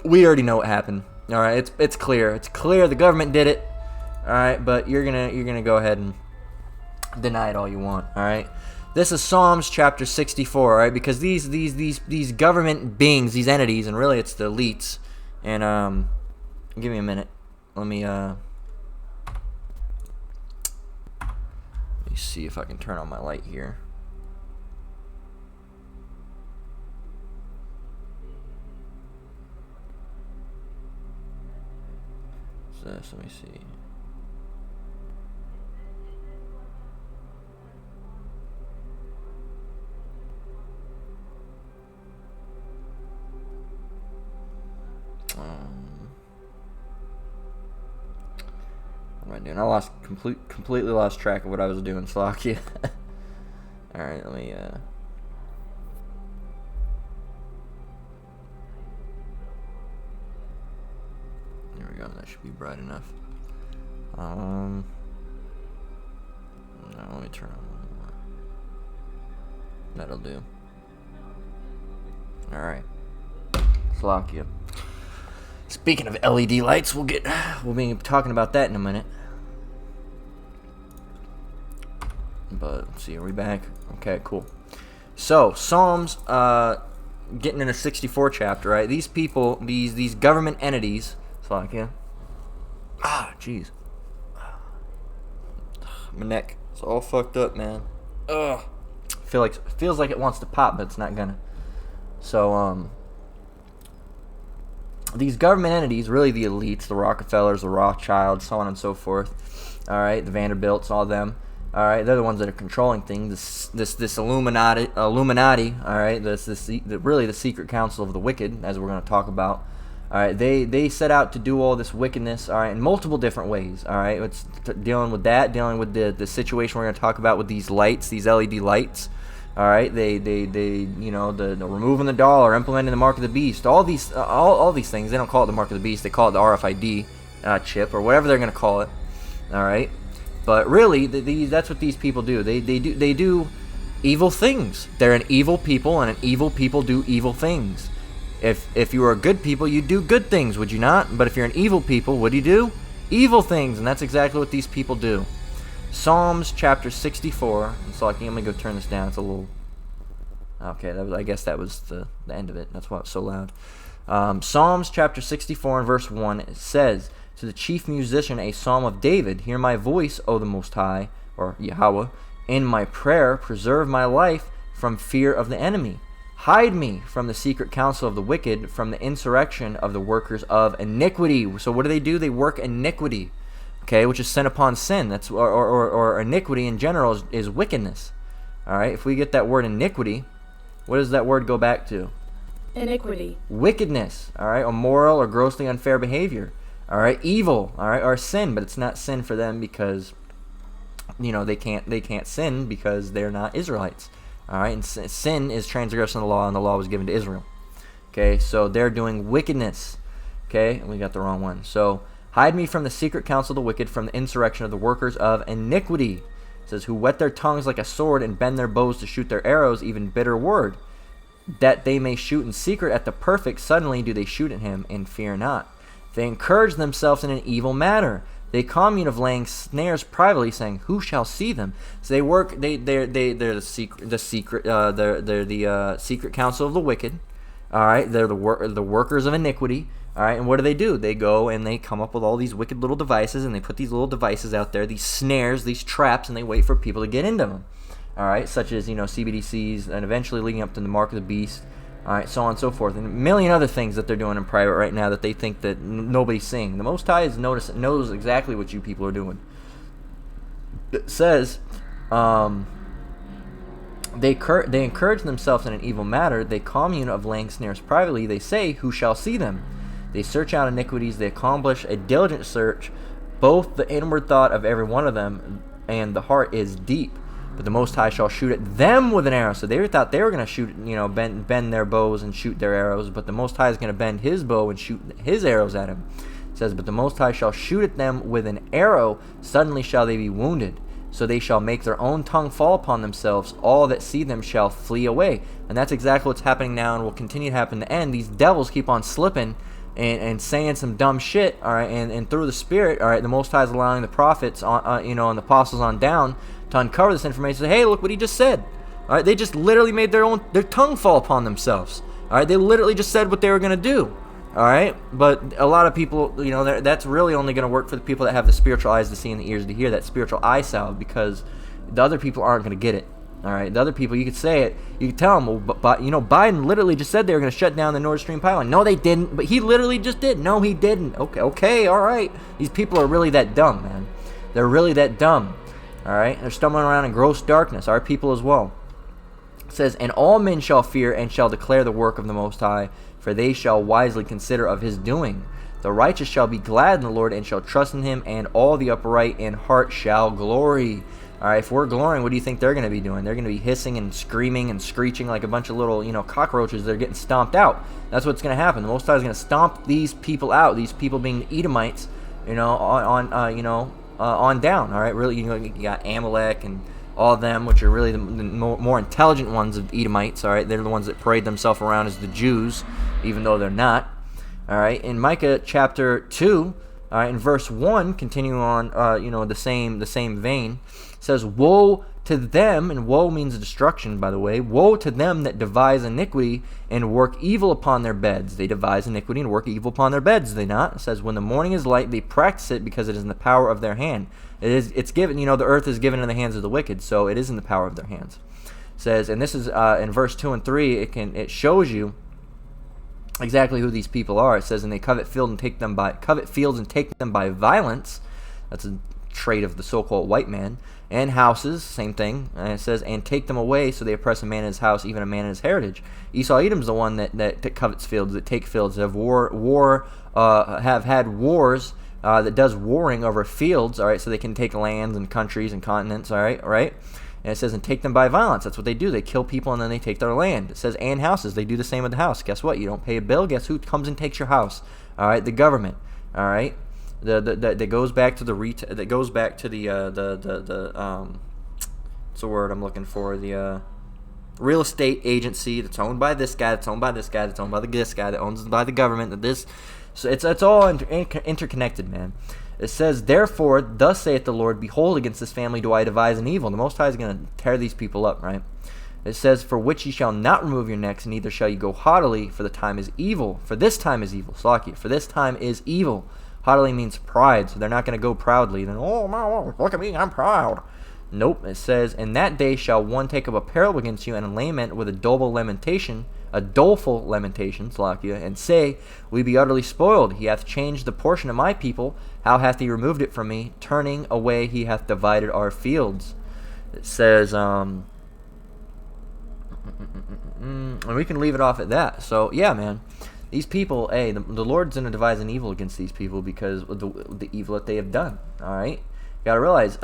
We already know what happened. All right. It's clear. It's clear. The government did it. All right. But you're gonna go ahead and deny it all you want. All right. This is Psalms chapter 64. All right. Because these government beings, these entities, and really it's the elites. And give me a minute. Let me see if I can turn on my light here. Let me see. What am I doing? I completely lost track of what I was doing, Slocky. All right, let me. There we go. That should be bright enough. No, let me turn on one more. That'll do. All right. Slovakia. Speaking of LED lights, we'll be talking about that in a minute. But let's see, are we back? Okay, cool. So Psalms, getting in the 64 chapter, right? These people, these government entities. So like, yeah. Jeez. My neck, it's all fucked up, man. Ugh. Feels like it wants to pop, but it's not gonna. So these government entities, really the elites, the Rockefellers, the Rothschilds, so on and so forth. All right, the Vanderbilts, all them. All right, they're the ones that are controlling things. This Illuminati. All right, really the secret council of the wicked, as we're going to talk about. All right, they set out to do all this wickedness. All right, in multiple different ways. All right, it's dealing with the situation we're going to talk about with these lights, these LED lights. All right, they the removing the dollar, implementing the mark of the beast, all these things. They don't call it the mark of the beast. They call it the RFID chip or whatever they're going to call it. All right. But really, that's what these people do. They do evil things. They're an evil people, and an evil people do evil things. If you were good people, you'd do good things, would you not? But if you're an evil people, what do you do? Evil things, and that's exactly what these people do. Psalms chapter 64. So let me go turn this down. It's a little. Okay, I guess that was the end of it. That's why it's so loud. Psalms chapter 64 and verse 1, it says, to the chief musician, a psalm of David, hear my voice, O the Most High, or Yahweh. In my prayer, preserve my life from fear of the enemy. Hide me from the secret counsel of the wicked, from the insurrection of the workers of iniquity. So what do? They work iniquity, okay, which is sin upon sin. That's or iniquity in general is wickedness. All right, if we get that word iniquity, what does that word go back to? Iniquity. Wickedness, all right, immoral or grossly unfair behavior. All right, evil, all right, or sin, but it's not sin for them because, they can't sin because they're not Israelites. All right, and sin is transgression of the law, and the law was given to Israel. Okay, so they're doing wickedness. Okay, and we got the wrong one. So hide me from the secret counsel of the wicked, from the insurrection of the workers of iniquity. It says, who whet their tongues like a sword and bend their bows to shoot their arrows, even bitter word, that they may shoot in secret at the perfect. Suddenly do they shoot at him, and fear not. They encourage themselves in an evil matter. They commune of laying snares privately, saying, "Who shall see them?" So they work. They're the secret counsel of the wicked. All right, they're the workers of iniquity. All right, and what do? They go and they come up with all these wicked little devices, and they put these little devices out there, these snares, these traps, and they wait for people to get into them. All right, such as CBDCs, and eventually leading up to the mark of the beast. All right, so on and so forth, and a million other things that they're doing in private right now that they think that nobody's seeing. The Most High knows exactly what you people are doing. It says, they encourage themselves in an evil matter. They commune of laying snares privately. They say, "Who shall see them?" They search out iniquities. They accomplish a diligent search. Both the inward thought of every one of them and the heart is deep. But the Most High shall shoot at them with an arrow. So they thought they were going to shoot, bend their bows and shoot their arrows. But the Most High is going to bend his bow and shoot his arrows at him. It says, but the Most High shall shoot at them with an arrow. Suddenly shall they be wounded. So they shall make their own tongue fall upon themselves. All that see them shall flee away. And that's exactly what's happening now and will continue to happen in the end. These devils keep on slipping and saying some dumb shit, all right, and through the Spirit, all right, the Most High is allowing the prophets, and the apostles on down to uncover this information. Say, hey, look what he just said. All right, they just literally made their tongue fall upon themselves. All right, they literally just said what they were going to do. All right, but a lot of people, that's really only going to work for the people that have the spiritual eyes to see and the ears to hear, that spiritual eye salve, because the other people aren't going to get it. All right, the other people, you could say it, you could tell them, well, but Biden literally just said they were going to shut down the Nord Stream pipeline. No, they didn't, but he literally just did. No, he didn't. Okay, all right. These people are really that dumb, man. They're really that dumb. All right, they're stumbling around in gross darkness. Our people as well. It says, and all men shall fear and shall declare the work of the Most High, for they shall wisely consider of his doing. The righteous shall be glad in the Lord and shall trust in him, and all the upright in heart shall glory. All right, if we're glorying, what do you think they're going to be doing? They're going to be hissing and screaming and screeching like a bunch of little, cockroaches that are getting stomped out. That's what's going to happen. The Most High is going to stomp these people out. These people being the Edomites, on down. All right, really, you got Amalek and all of them, which are really the more intelligent ones of Edomites. All right, they're the ones that parade themselves around as the Jews, even though they're not. All right, in Micah chapter 2, all right, in verse 1, continuing on, the same vein, says, "Woe to them," and woe means destruction, by the way. "Woe to them that devise iniquity and work evil upon their beds." They devise iniquity and work evil upon their beds, do they not? It says, "When the morning is light, they practice it because it is in the power of their hand." It's given, the earth is given in the hands of the wicked, so it is in the power of their hands. It says, and this is in verse 2 and 3, it shows you exactly who these people are. It says, "And they covet fields and take them by violence." That's a trait of the so-called white man. "And houses," same thing. And it says, "And take them away, so they oppress a man in his house, even a man in his heritage." Esau Edom's the one that covets fields, that take fields, that have had wars, that does warring over fields, all right, so they can take lands and countries and continents, all right. And it says, "And take them by violence." That's what they do. They kill people and then they take their land. It says, "And houses." They do the same with the house. Guess what? You don't pay a bill. Guess who comes and takes your house? All right, the government. All right, that goes back to the what's the word I'm looking for? The real estate agency that's owned by this guy, that's owned by this guy, that's owned by this guy, that owns by the government. So it's all interconnected, man. It says, "Therefore, thus saith the Lord, behold, against this family do I devise an evil." The Most High is going to tear these people up, right? It says, "For which ye shall not remove your necks, neither shall ye go haughtily, for the time is evil." For this time is evil. Slakia. For this time is evil. Haughtily means pride, so they're not going to go proudly. Then, "Oh, my, look at me, I'm proud." Nope. It says, "In that day shall one take up a parable against you, and a lament with a doleful lamentation, Slakia, and say, We be utterly spoiled. He hath changed the portion of my people. How hath he removed it from me? Turning away, he hath divided our fields." It says, and we can leave it off at that. So, yeah, man. These people, the Lord's going to devise an evil against these people because of the evil that they have done. All right? You got to realize,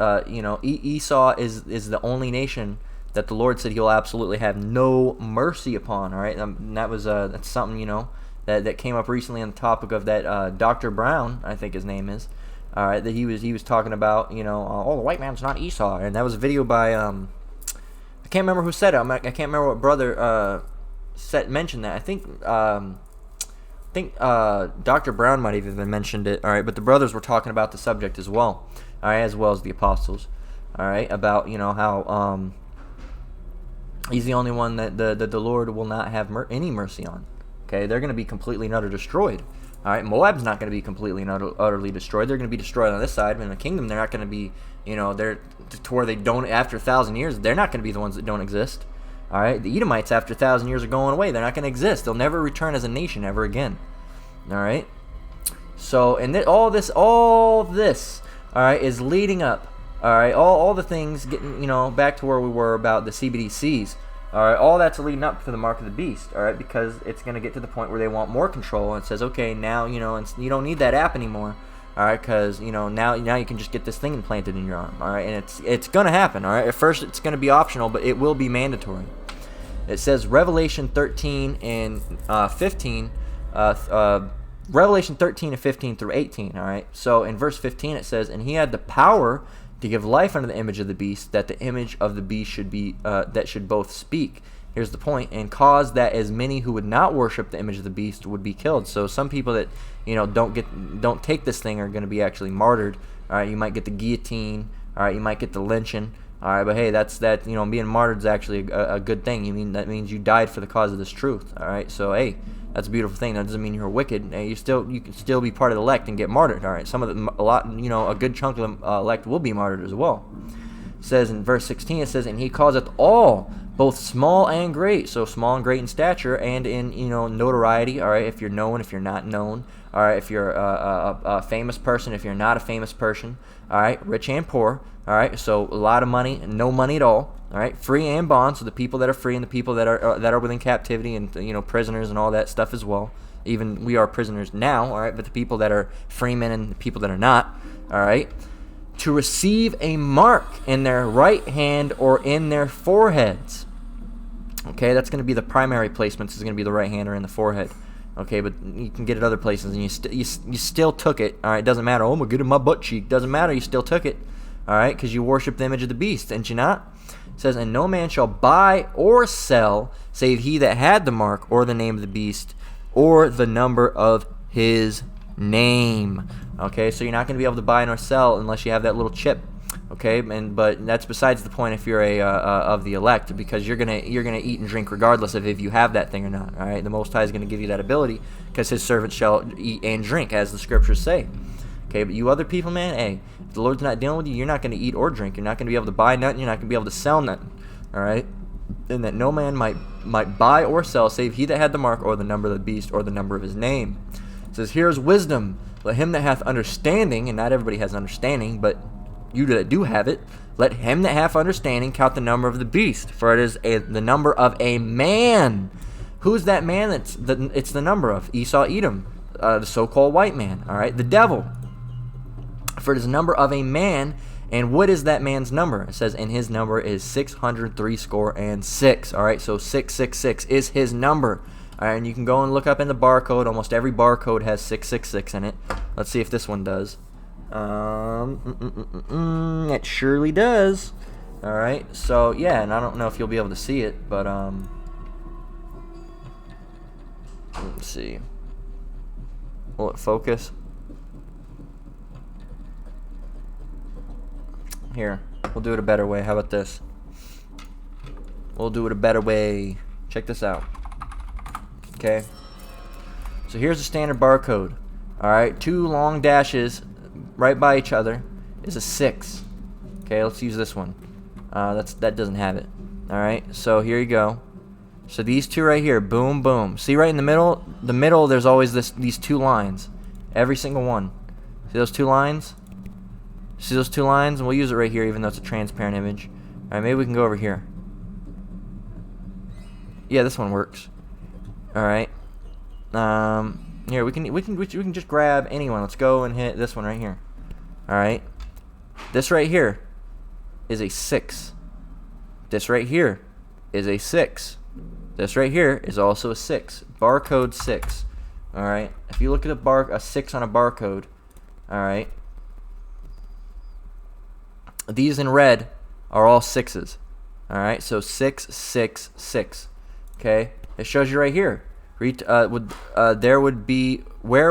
Esau is the only nation that the Lord said he'll absolutely have no mercy upon. All right? And that's something, that came up recently on the topic of that Dr. Brown, I think his name is. All right, that he was talking about, the white man's not Esau. And that was a video by, I can't remember who said it. I can't remember what brother mentioned that. I think Dr. Brown might have even mentioned it, all right, but the brothers were talking about the subject as well, all right, as well as the apostles, all right, about, how he's the only one that the Lord will not have any mercy on, okay? They're going to be completely and utterly destroyed, all right? Moab's not going to be completely and utterly destroyed. They're going to be destroyed on this side, but in the kingdom, they're not going to be, they're to where they don't, after 1,000 years, they're not going to be the ones that don't exist. All right, the Edomites after 1,000 years are going away. They're not going to exist. They'll never return as a nation ever again. All right. So, and all this, all right, is leading up. All right, all the things getting, back to where we were about the CBDCs. All right, all that's leading up to the mark of the beast. All right, because it's going to get to the point where they want more control, and it says, okay, now and you don't need that app anymore. All right, because now you can just get this thing implanted in your arm. All right, and it's going to happen. All right, at first it's going to be optional, but it will be mandatory. It says Revelation 13 and 15, Revelation 13 and 15 through 18. All right, so in verse 15 it says, "And he had the power to give life unto the image of the beast, that the image of the beast should be that should both speak." Here's the point, "and cause that as many who would not worship the image of the beast would be killed." So some people that don't take this thing are going to be actually martyred. All right, you might get the guillotine. All right, you might get the lynching. All right, but hey, being martyred is actually a good thing. That means you died for the cause of this truth. All right, so hey, that's a beautiful thing. That doesn't mean you're wicked. Hey, you can still be part of the elect and get martyred. All right, a good chunk of the elect will be martyred as well. It says in verse 16, it says, "And he causeth all, both small and great," so small and great in stature and in notoriety. All right, if you're known, if you're not known. All right, if you're a famous person, if you're not a famous person. All right, rich and poor. All right, so a lot of money and no money at all. All right, free and bond, so the people that are free and the people that are within captivity and prisoners and all that stuff as well. Even we are prisoners now. All right, but the people that are freemen and the people that are not. All right, to receive a mark in their right hand or in their foreheads. Okay, that's going to be the primary placements. Is going to be the right hand or in the forehead. Okay, but you can get it other places, and you still took it. All right, it doesn't matter. Oh, I'm gonna get it in my butt cheek. Doesn't matter. You still took it. All right, because you worship the image of the beast, didn't you not? It says, "And no man shall buy or sell, save he that had the mark or the name of the beast or the number of his name. Okay, so you're not going to be able to buy nor sell unless you have that little chip. Okay, but that's besides the point if you're a of the elect, because you're gonna eat and drink regardless of if you have that thing or not. All right, the Most High is going to give you that ability because His servants shall eat and drink, as the scriptures say. Okay, but you other people, man, hey, if the Lord's not dealing with you, you're not going to eat or drink. You're not going to be able to buy nothing. You're not going to be able to sell nothing. All right, and that no man might buy or sell save he that had the mark or the number of the beast or the number of his name. It says, here's wisdom. Let him that hath understanding, and not everybody has understanding, but you that do have it, let him that hath understanding count the number of the beast, for it is the number of a man. Who's that man? It's the number of Esau, Edom, the so-called white man. All right, the devil. For it is the number of a man, and what is that man's number? It says, and his number is 636. All right, so 666 is his number. All right, and you can go and look up in the barcode. Almost every barcode has 666 in it. Let's see if this one does. It surely does. All right, so yeah, and I don't know if you'll be able to see it, but let's see. Will it focus? Here, we'll do it a better way. How about this? We'll do it a better way. Check this out. Okay. So here's the standard barcode. All right, 2 long dashes right by each other is a 6. Okay, let's use this one. That doesn't have it. All right, so here you go. So these two right here, boom, boom. See right in the middle? The middle, there's always these 2 lines. Every single one. See those 2 lines? See those 2 lines? And we'll use it right here, even though it's a transparent image. All right, maybe we can go over here. Yeah, this one works. All right. Here we can just grab anyone. Let's go and hit this one right here. All right. This right here is a 6. This right here is a 6. This right here is also a 6. Barcode 6. All right. If you look at a 6 on a barcode, all right. These in red are all 6s. All right. So 666. Okay. It shows you right here. Where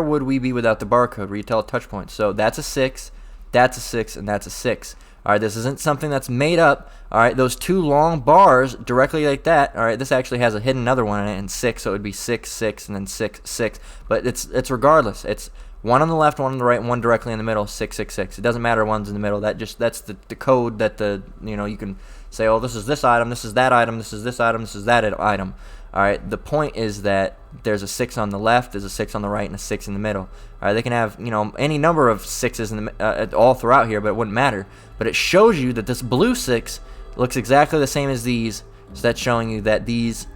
would we be without the barcode? Retail touch points. So that's a 6, that's a 6, and that's a 6. All right, this isn't something that's made up. All right, those 2 long bars directly like that. All right, this actually has a hidden other one in it, and 6, so it would be 6, 6, and then 6, 6. But it's regardless. It's one on the left, one on the right, and one directly in the middle. 666. It doesn't matter. One's in the middle. That's the code that you can say, oh, this is this item, this is that item, this is this item, this is that item. All right, the point is that there's a 6 on the left, there's a 6 on the right, and a 6 in the middle. All right, they can have any number of 6s in the all throughout here, but it wouldn't matter. But it shows you that this blue 6 looks exactly the same as these, so that's showing you that these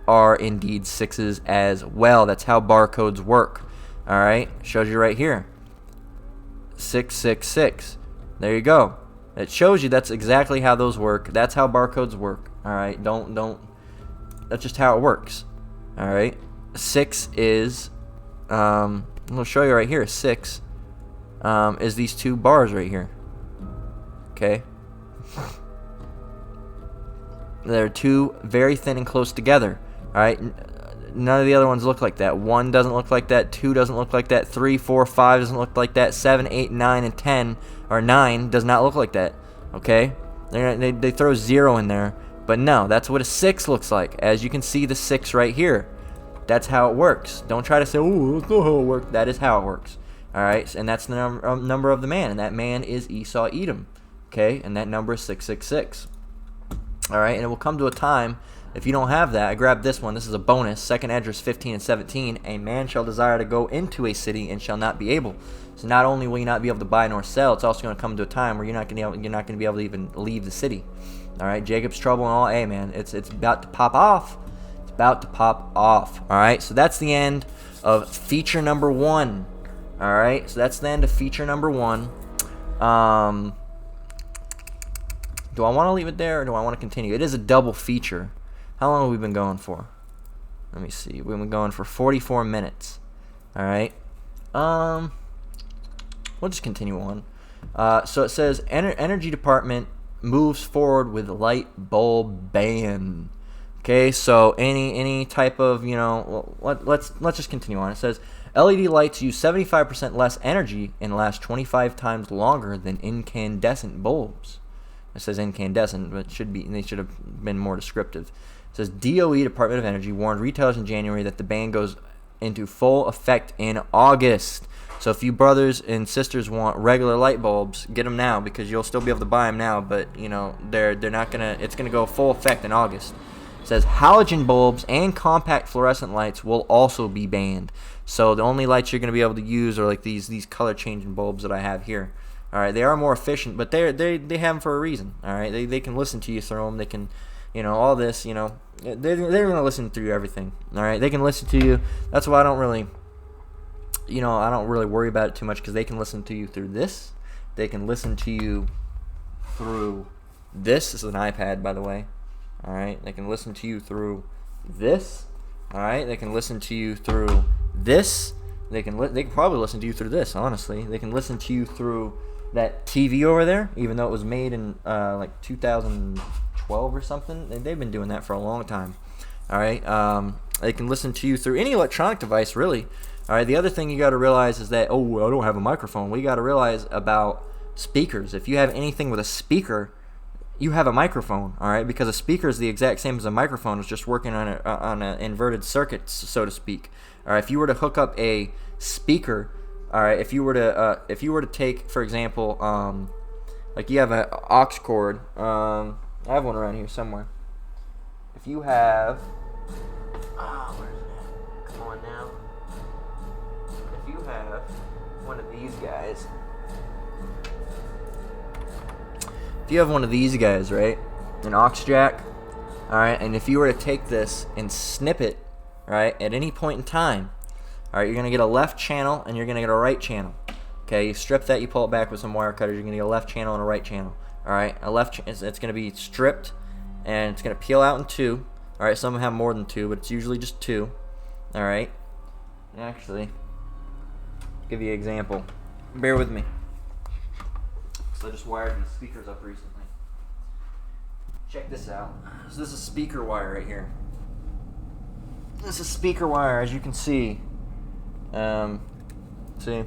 are indeed 6s as well. That's how barcodes work. All right, shows you right here, 666. There you go. It shows you that's exactly how those work. That's how barcodes work. All right, don't. That's just how it works. All right. 6 is, I'm going to show you right here. 6 is these 2 bars right here. Okay. They're 2 very thin and close together. All right. None of the other ones look like that. 1 doesn't look like that. 2 doesn't look like that. 3, 4, 5 doesn't look like that. 7, 8, 9, and 10, or 9 does not look like that. Okay. They throw 0 in there. But no, that's what a 6 looks like. As you can see, the 6 right here. That's how it works. Don't try to say, oh, that's not how it works. That is how it works. All right, and that's the number of the man, and that man is Esau, Edom. Okay, and that number is 666. All right, and it will come to a time, if you don't have that, I grabbed this one. This is a bonus. Second address 15 and 17. A man shall desire to go into a city and shall not be able. So not only will you not be able to buy nor sell, it's also going to come to a time where you're not going to be able to even leave the city. All right, Jacob's trouble and all. Hey, man, it's about to pop off. It's about to pop off. All right, so that's the end of feature number 1. All right, so that's the end of feature number 1. Do I want to leave it there or do I want to continue? It is a double feature. How long have we been going for? Let me see. We've been going for 44 minutes. All right. We'll just continue on. So it says energy department moves forward with light bulb ban. Okay, so any type of let's just continue on. It says LED lights use 75% less energy and last 25 times longer than incandescent bulbs. It says incandescent, but they should have been more descriptive. It says DOE, Department of Energy, warned retailers in January that the ban goes into full effect in August. So if you brothers and sisters want regular light bulbs, get them now, because you'll still be able to buy them now, but they're not gonna. It's gonna go full effect in August. It says halogen bulbs and compact fluorescent lights will also be banned. So the only lights you're gonna be able to use are like these color changing bulbs that I have here. All right, they are more efficient, but they have them for a reason. All right, they can listen to you through them. They can, all this. They're gonna listen through everything. All right, they can listen to you. That's why I don't really worry about it too much, because they can listen to you through this. They can listen to you through this. This is an iPad, by the way. All right, they can listen to you through this. All right, they can listen to you through this. They can probably listen to you through this. Honestly, they can listen to you through that TV over there, even though it was made in like 2012 or something. They've been doing that for a long time. All right, they can listen to you through any electronic device, really. All right, the other thing you got to realize is that, I don't have a microphone. We got to realize about speakers. If you have anything with a speaker, you have a microphone, all right? Because a speaker is the exact same as a microphone. It's just working on an inverted circuit, so to speak. All right, if you were to hook up a speaker, all right, if you were to take, for example, like you have an aux cord. I have one around here somewhere. If you have, where's it at? Come on now. If you have one of these guys, right, an aux jack, all right, and if you were to take this and snip it, right, at any point in time, all right, you're gonna get a left channel and you're gonna get a right channel. Okay, you strip that, you pull it back with some wire cutters, you're gonna get a left channel and a right channel. All right, it's gonna be stripped and it's gonna peel out in two. All right, some have more than two, but it's usually just two. All right, actually, give you an example. Bear with me. So I just wired these speakers up recently. Check this out. So this is speaker wire right here. This is speaker wire, as you can see. See?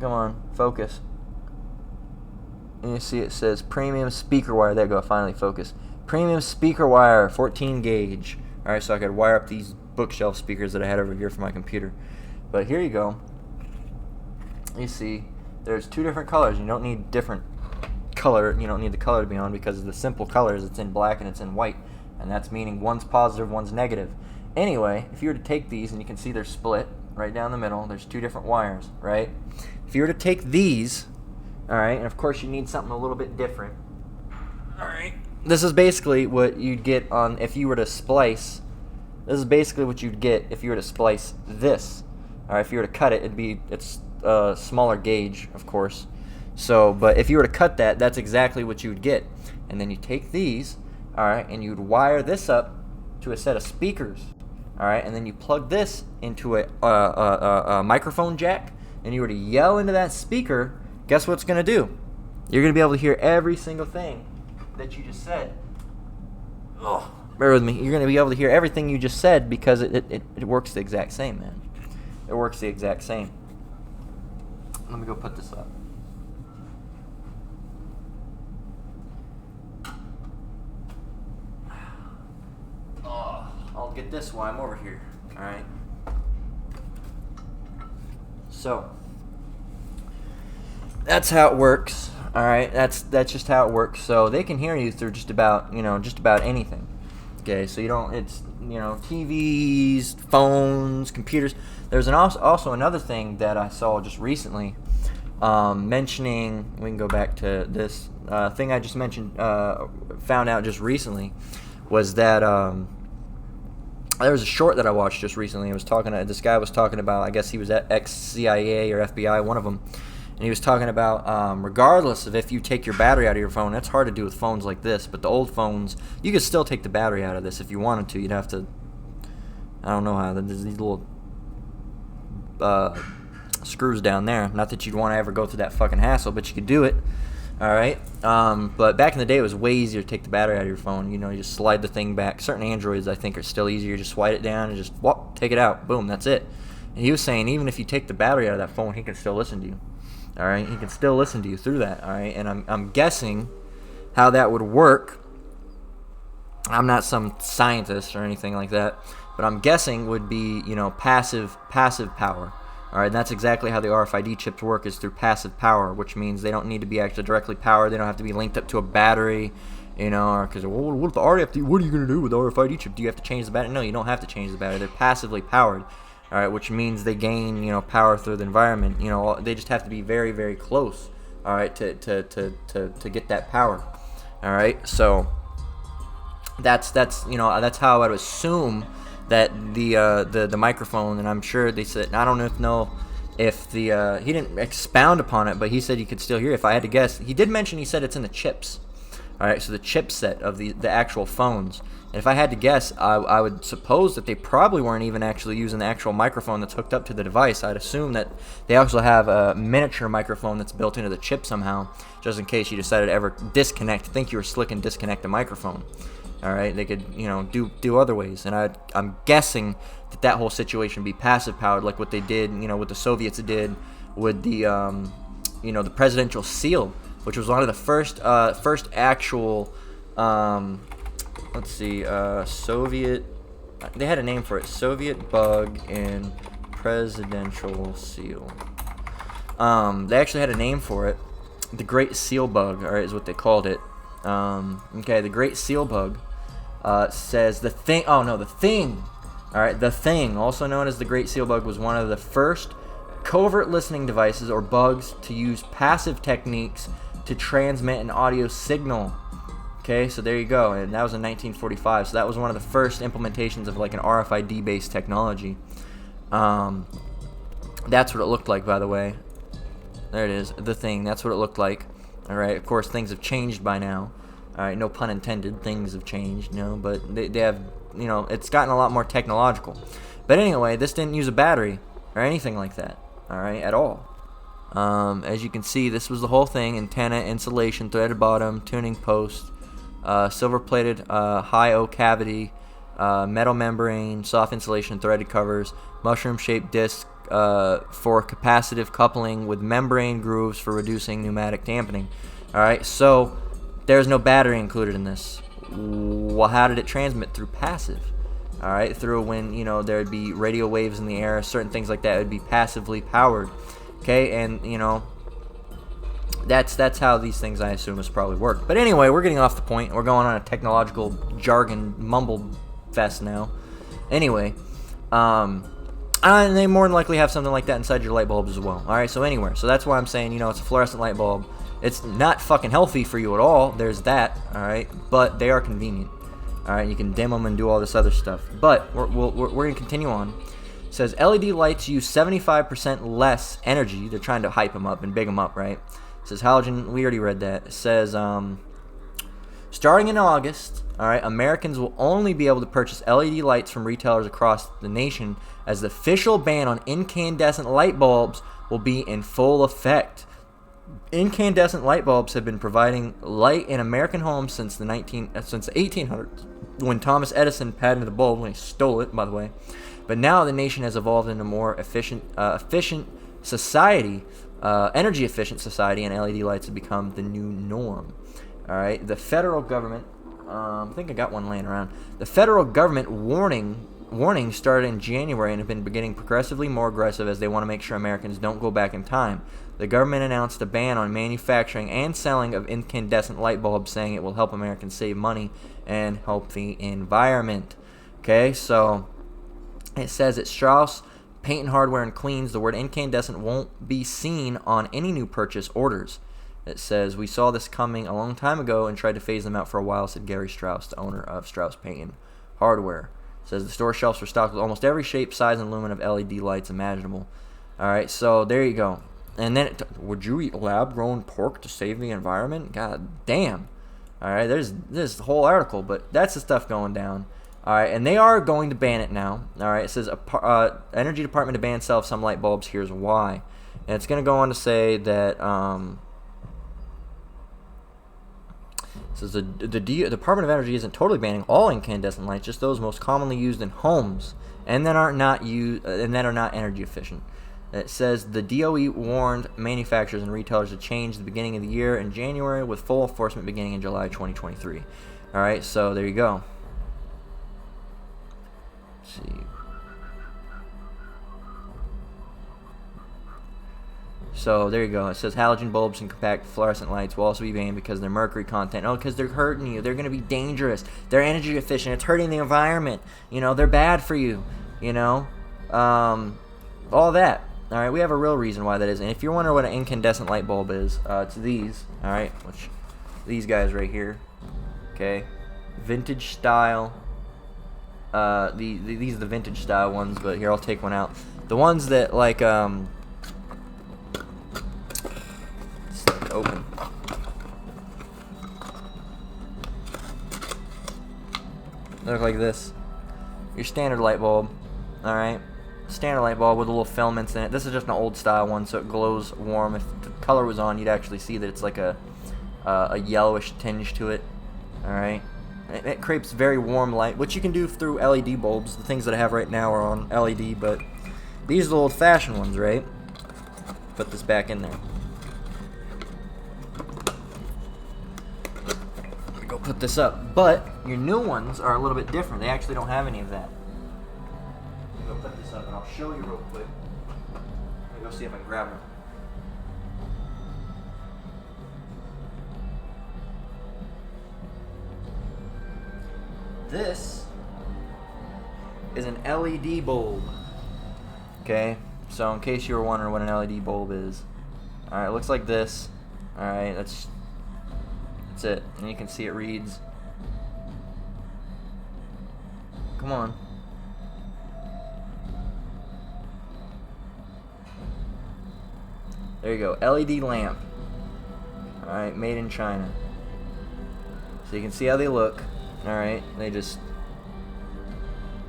Come on, focus. And you see it says premium speaker wire. There you go, finally focus. Premium speaker wire, 14 gauge. Alright, so I could wire up these bookshelf speakers that I had over here for my computer. But here you go. You see, there's two different colors. You don't need different color. You don't need the color to be on, because the simple colors, it's in black and it's in white. And that's meaning one's positive, one's negative. Anyway, if you were to take these, and you can see they're split right down the middle, there's two different wires, right? If you were to take these, alright, and of course you need something a little bit different. Alright. This is basically what you'd get on if you were to splice. This is basically what you'd get if you were to splice this. Alright, if you were to cut it, it's a smaller gauge, of course. So, but if you were to cut that, that's exactly what you would get. And then you take these, alright, and you'd wire this up to a set of speakers. Alright, and then you plug this into a microphone jack, and you were to yell into that speaker, guess what it's going to do? You're going to be able to hear every single thing that you just said. Oh, bear with me. You're going to be able to hear everything you just said, because it works the exact same, man. It works the exact same. Let me go put this up. Oh, I'll get this while I'm over here. Alright. So, that's how it works. Alright, that's just how it works. So they can hear you through just about anything. Okay, so you don't, it's, TVs, phones, computers. There's also another thing that I saw just recently, mentioning, we can go back to this thing I just mentioned, found out just recently, was that there was a short that I watched just recently. This guy was talking about, I guess he was at ex-CIA or FBI, one of them, and he was talking about, regardless of if you take your battery out of your phone, that's hard to do with phones like this, but the old phones, you could still take the battery out of this if you wanted to. You'd have to, I don't know how, there's these little screws down there. Not that you'd want to ever go through that fucking hassle, but you could do it. All right. But back in the day, it was way easier to take the battery out of your phone. You just slide the thing back. Certain Androids, I think, are still easier. Just slide it down and just take it out. Boom, that's it. And he was saying even if you take the battery out of that phone, he can still listen to you. All right, he can still listen to you through that. All right, and I'm guessing how that would work. I'm not some scientist or anything like that, but I'm guessing would be passive power. All right, and that's exactly how the RFID chips work, is through passive power, which means they don't need to be actually directly powered. They don't have to be linked up to a battery, or because what if the RFID? What are you going to do with the RFID chip? Do you have to change the battery? No, you don't have to change the battery. They're passively powered. All right, which means they gain power through the environment. They just have to be very, very close. All right, to get that power. All right, so that's how I would assume that the microphone, and I'm sure they said, I don't know if he didn't expound upon it, but he said you could still hear it. If I had to guess, he did mention, he said it's in the chips. All right, so the chipset of the actual phones. And if I had to guess, I would suppose that they probably weren't even actually using the actual microphone that's hooked up to the device. I'd assume that they also have a miniature microphone that's built into the chip somehow, just in case you decided to ever think you were slick and disconnect the microphone. All right, they could do other ways, and I'm guessing that whole situation would be passive powered, like what they did, what the Soviets did with the the presidential seal, which was one of the first actual Soviet. They had a name for it: Soviet bug and presidential seal. They actually had a name for it. The Great Seal Bug, all right, is what they called it. The Great Seal Bug. Says the thing. Oh no, the thing. All right, the thing, also known as the Great Seal Bug, was one of the first covert listening devices or bugs to use passive techniques to transmit an audio signal. Okay, so there you go, and that was in 1945. So that was one of the first implementations of like an RFID-based technology. That's what it looked like, by the way. There it is, the thing. That's what it looked like. All right, of course, things have changed by now. All right, no pun intended. Things have changed, but they have, it's gotten a lot more technological. But anyway, this didn't use a battery or anything like that. All right, at all. As you can see, this was the whole thing: antenna, insulation, threaded bottom, tuning post, silver-plated high O cavity, metal membrane, soft insulation, threaded covers, mushroom-shaped disc for capacitive coupling with membrane grooves for reducing pneumatic dampening. All right, so there's no battery included in this. Well, how did it transmit? Through passive. All right, through when there'd be radio waves in the air, certain things like that would be passively powered. Okay, and that's how these things, I assume, has probably worked. But anyway, we're getting off the point. We're going on a technological jargon mumble fest now. Anyway, and they more than likely have something like that inside your light bulbs as well. All right, so that's why I'm saying it's a fluorescent light bulb. It's not fucking healthy for you at all. There's that, all right? But they are convenient. All right, you can dim them and do all this other stuff. But we're going to continue on. It says LED lights use 75% less energy. They're trying to hype them up and big them up, right? It says halogen. We already read that. It says starting in August, all right, Americans will only be able to purchase LED lights from retailers across the nation, as the official ban on incandescent light bulbs will be in full effect. Incandescent light bulbs have been providing light in American homes since the 1800s, when Thomas Edison patented the bulb when he stole it, by the way. But now the nation has evolved into a more efficient society, energy efficient society, and LED lights have become the new norm. All right, the federal government. I think I got one laying around. The federal government warnings started in January and have been getting progressively more aggressive as they want to make sure Americans don't go back in time. The government announced a ban on manufacturing and selling of incandescent light bulbs, saying it will help Americans save money and help the environment. Okay, so it says at Strauss Paint and Hardware and Cleans, the word incandescent won't be seen on any new purchase orders. It says, we saw this coming a long time ago and tried to phase them out for a while, said Gary Strauss, the owner of Strauss Paint and Hardware. It says the store shelves were stocked with almost every shape, size, and lumen of LED lights imaginable. All right, so there you go. And then, would you eat lab-grown pork to save the environment? God damn. All right, there's this whole article, but that's the stuff going down. All right, and they are going to ban it now. All right, it says Energy Department to ban sale of some light bulbs. Here's why. And it's going to go on to say that It says the Department of Energy isn't totally banning all incandescent lights, just those most commonly used in homes and that are not energy efficient. It says the DOE warned manufacturers and retailers to change the beginning of the year in January, with full enforcement beginning in July 2023. All right, so there you go. Let's see. So there you go. It says halogen bulbs and compact fluorescent lights will also be banned because of their mercury content. Oh, because they're hurting you. They're going to be dangerous. They're energy efficient. It's hurting the environment. You know, they're bad for you. You know, all that. All right, we have a real reason why that is. And if you're wondering what an incandescent light bulb is, it's these. All right, which these guys right here. Okay, vintage style. These are the vintage style ones, but here I'll take one out. The ones that like open. They look like this. Your standard light bulb. All right, standard light bulb with a little filaments in it. This is just an old style one, so it glows warm. If the color was on, you'd actually see that it's like a yellowish tinge to it. All right, it creates very warm light, which you can do through LED bulbs. The things that I have right now are on LED, but these are the old-fashioned ones, right? Put this back in there. Go put this up, but your new ones are a little bit different. They actually don't have any of that. Go put this up, and I'll show you real quick. Let me go see if I can grab one. This is an LED bulb. Okay, so in case you were wondering what an LED bulb is, all right, it looks like this. All right, that's it, and you can see it reads. Come on. There you go, LED lamp. All right, made in China. So you can see how they look. All right, that's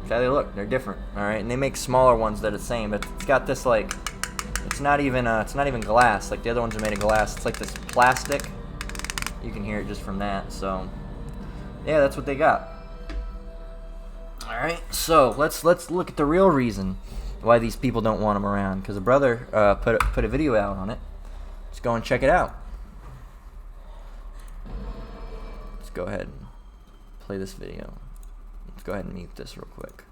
how they look. They're different. All right, and they make smaller ones that are the same, but it's got this like, it's not even glass like the other ones are made of glass. It's like this plastic. You can hear it just from that. So yeah, that's what they got. All right, so let's look at the real reason why these people don't want them around. Because a brother put a video out on it. Let's go and check it out. Let's go ahead and play this video. Let's go ahead and mute this real quick.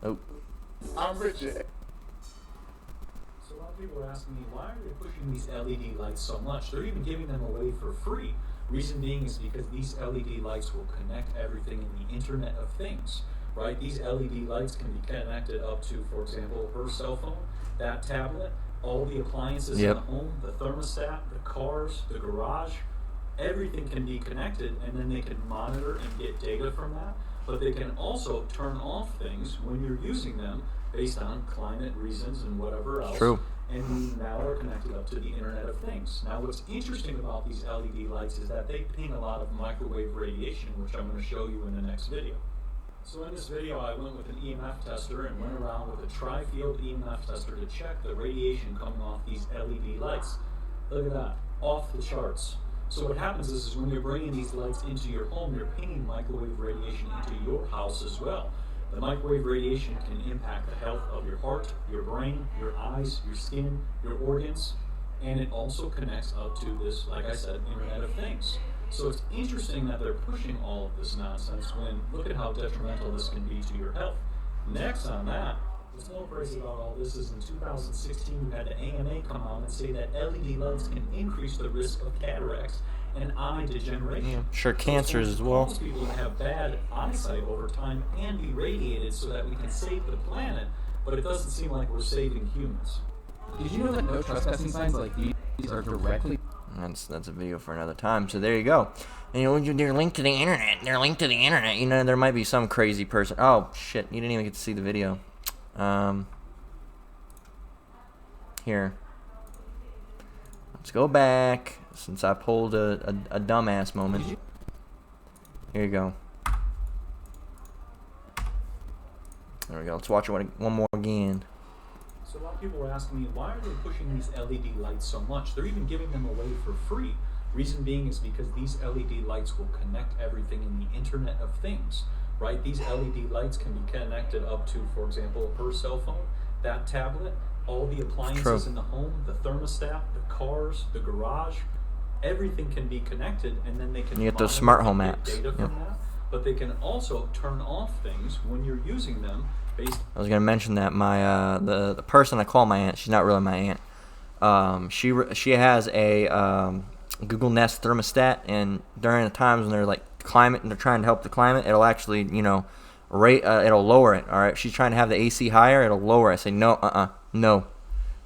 Oh. I'm Richard. So a lot of people are asking me, why are they pushing these LED lights so much? They're even giving them away for free. Reason being is because these LED lights will connect everything in the Internet of Things, right? These LED lights can be connected up to, for example, her cell phone, that tablet, all the appliances in the home, the thermostat, the cars, the garage. Everything can be connected, and then they can monitor and get data from that. But they can also turn off things when you're using them based on climate reasons and whatever else. True. And we now are connected up to the Internet of Things. Now, what's interesting about these LED lights is that they ping a lot of microwave radiation, which I'm going to show you in the next video. So in this video, I went with an EMF tester and went around with a tri-field EMF tester to check the radiation coming off these LED lights. Look at that, off the charts. So what happens is when you're bringing these lights into your home, you're pinging microwave radiation into your house as well. The microwave radiation can impact the health of your heart, your brain, your eyes, your skin, your organs, and it also connects up to this, like I said, Internet of Things. So it's interesting that they're pushing all of this nonsense when, look at how detrimental this can be to your health. Next on that, what's more crazy about all this is in 2016 we had the AMA come out and say that LED lights can increase the risk of cataracts and eye degeneration. Yeah, sure, cancers as well. Most people that have bad eyesight over time and be radiated so that we can save the planet, but it doesn't seem like we're saving humans. Did you know that no trespassing signs like these are directly... That's a video for another time. So there you go. And, you know, they're linked to the internet. They're linked to the internet. You know, there might be some crazy person. Oh shit! You didn't even get to see the video. Here. Let's go back since I pulled a dumbass moment. Here you go. There we go. Let's watch it one more again. So a lot of people are asking me, why are they pushing these LED lights so much? They're even giving them away for free. Reason being is because these LED lights will connect everything in the Internet of Things, right? These LED lights can be connected up to, for example, her cell phone, that tablet, all the appliances in the home, the thermostat, the cars, the garage, everything can be connected, and then they can you get those smart home apps. Data from that, but they can also turn off things when you're using them. I was gonna mention that my the person I call my aunt, she's not really my aunt. She has a Google Nest thermostat, and during the times when they're like climate and they're trying to help the climate, it'll actually it'll lower it. All right, if she's trying to have the AC higher, it'll lower it. I say no, no.